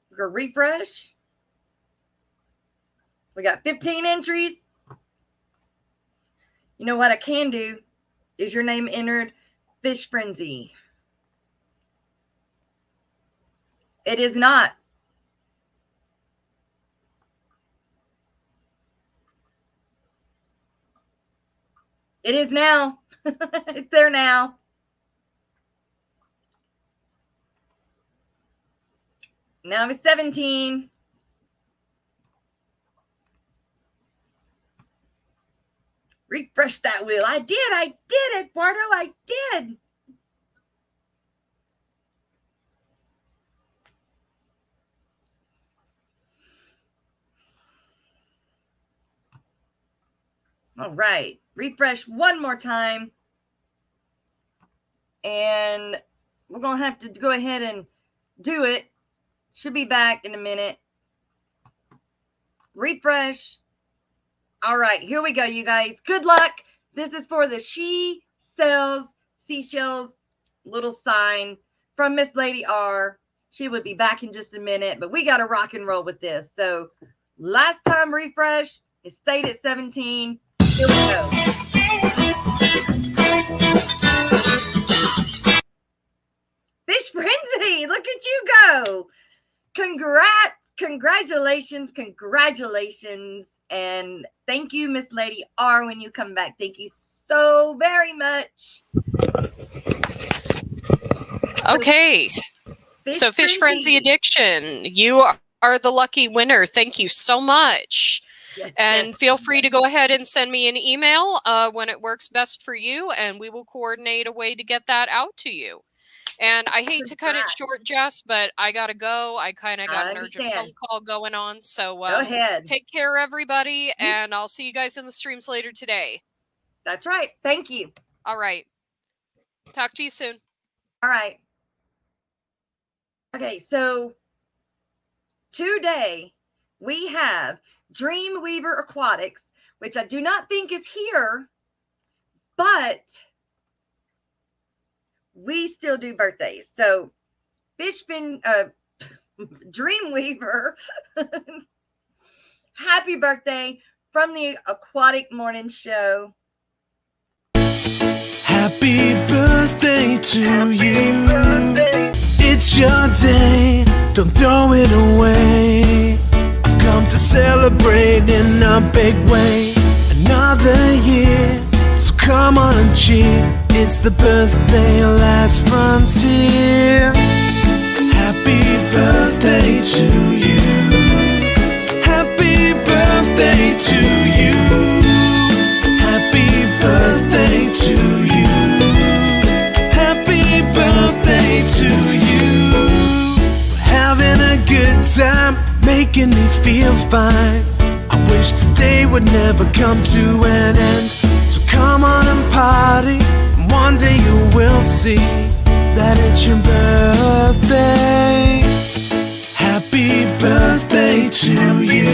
We're going to refresh. We got 15 entries. You know what I can do? Is your name entered Fish Frenzy? It is not. It is now. It's there now. Now it's 17. Refresh that wheel. I did, Eduardo. I did. All right. Refresh one more time. And we're going to have to go ahead and do it. Should be back in a minute. Refresh. All right. Here we go, you guys. Good luck. This is for the She Sells Seashells little sign from Miss Lady R. She would be back in just a minute, but we got to rock and roll with this. So last time refresh, it stayed at 17. Here we go. Fish Frenzy, look at you go. Congrats. congratulations. And thank you, Miss Lady R, when you come back. Thank you so very much. Okay. So Fish Frenzy Addiction, you are the lucky winner. Thank you so much. Yes, and feel free to go ahead and send me an email when it works best for you, and we will coordinate a way to get that out to you. And I hate to cut it short, Jess, but I got to go. I kind of got an urgent phone call going on. So go ahead. Take care, everybody, and I'll see you guys in the streams later today. That's right. Thank you. All right. Talk to you soon. All right. Okay, so today we have Dreamweaver Aquatics, which I do not think is here, but we still do birthdays. So Dreamweaver, happy birthday from the Aquatic Morning Show. Happy birthday to you. It's your day, don't throw it away. I've come to celebrate in a big way. Another year, so come on and cheer. It's the birthday last frontier. Happy birthday to you. Happy birthday to you. Happy birthday to you. Happy birthday to you. We're having a good time, making me feel fine. I wish the day would never come to an end. So come on and party, and one day you will see that it's your birthday. Happy birthday to you.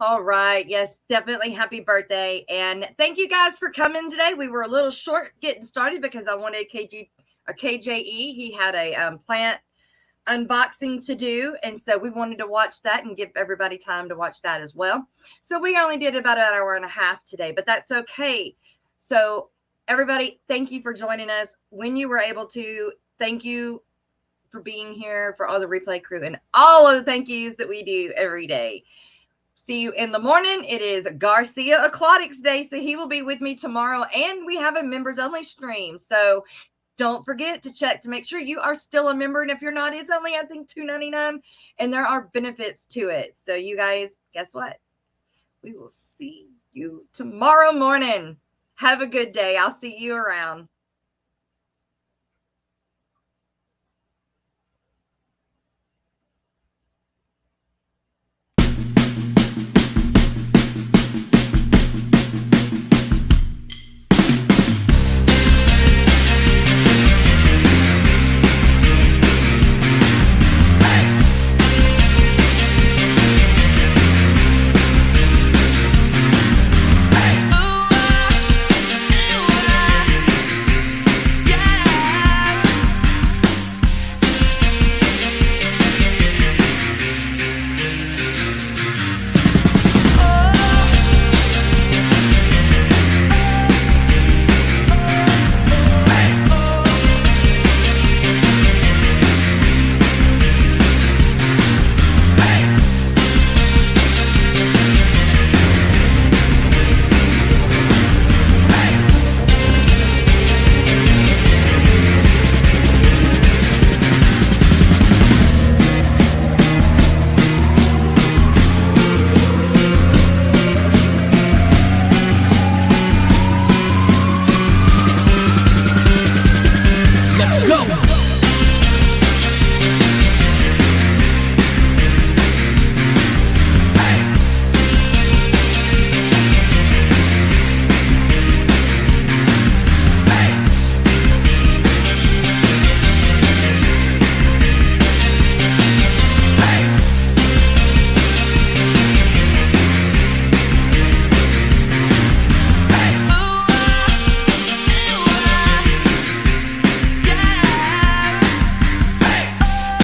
All right. Yes, definitely happy birthday. And thank you guys for coming today. We were a little short getting started because I wanted KJE. He had a plant unboxing to do. And so we wanted to watch that and give everybody time to watch that as well. So we only did about an hour and a half today, but that's okay. So everybody, thank you for joining us. When you were able to, thank you for being here, for all the replay crew and all of the thank yous that we do every day. See you in the morning. It is Garcia Aquatics Day, so he will be with me tomorrow, and we have a members only stream. So don't forget to check to make sure you are still a member, and if you're not, it's only I think $2.99, and there are benefits to it. So you guys, guess what? We will see you tomorrow morning. Have a good day. I'll see you around.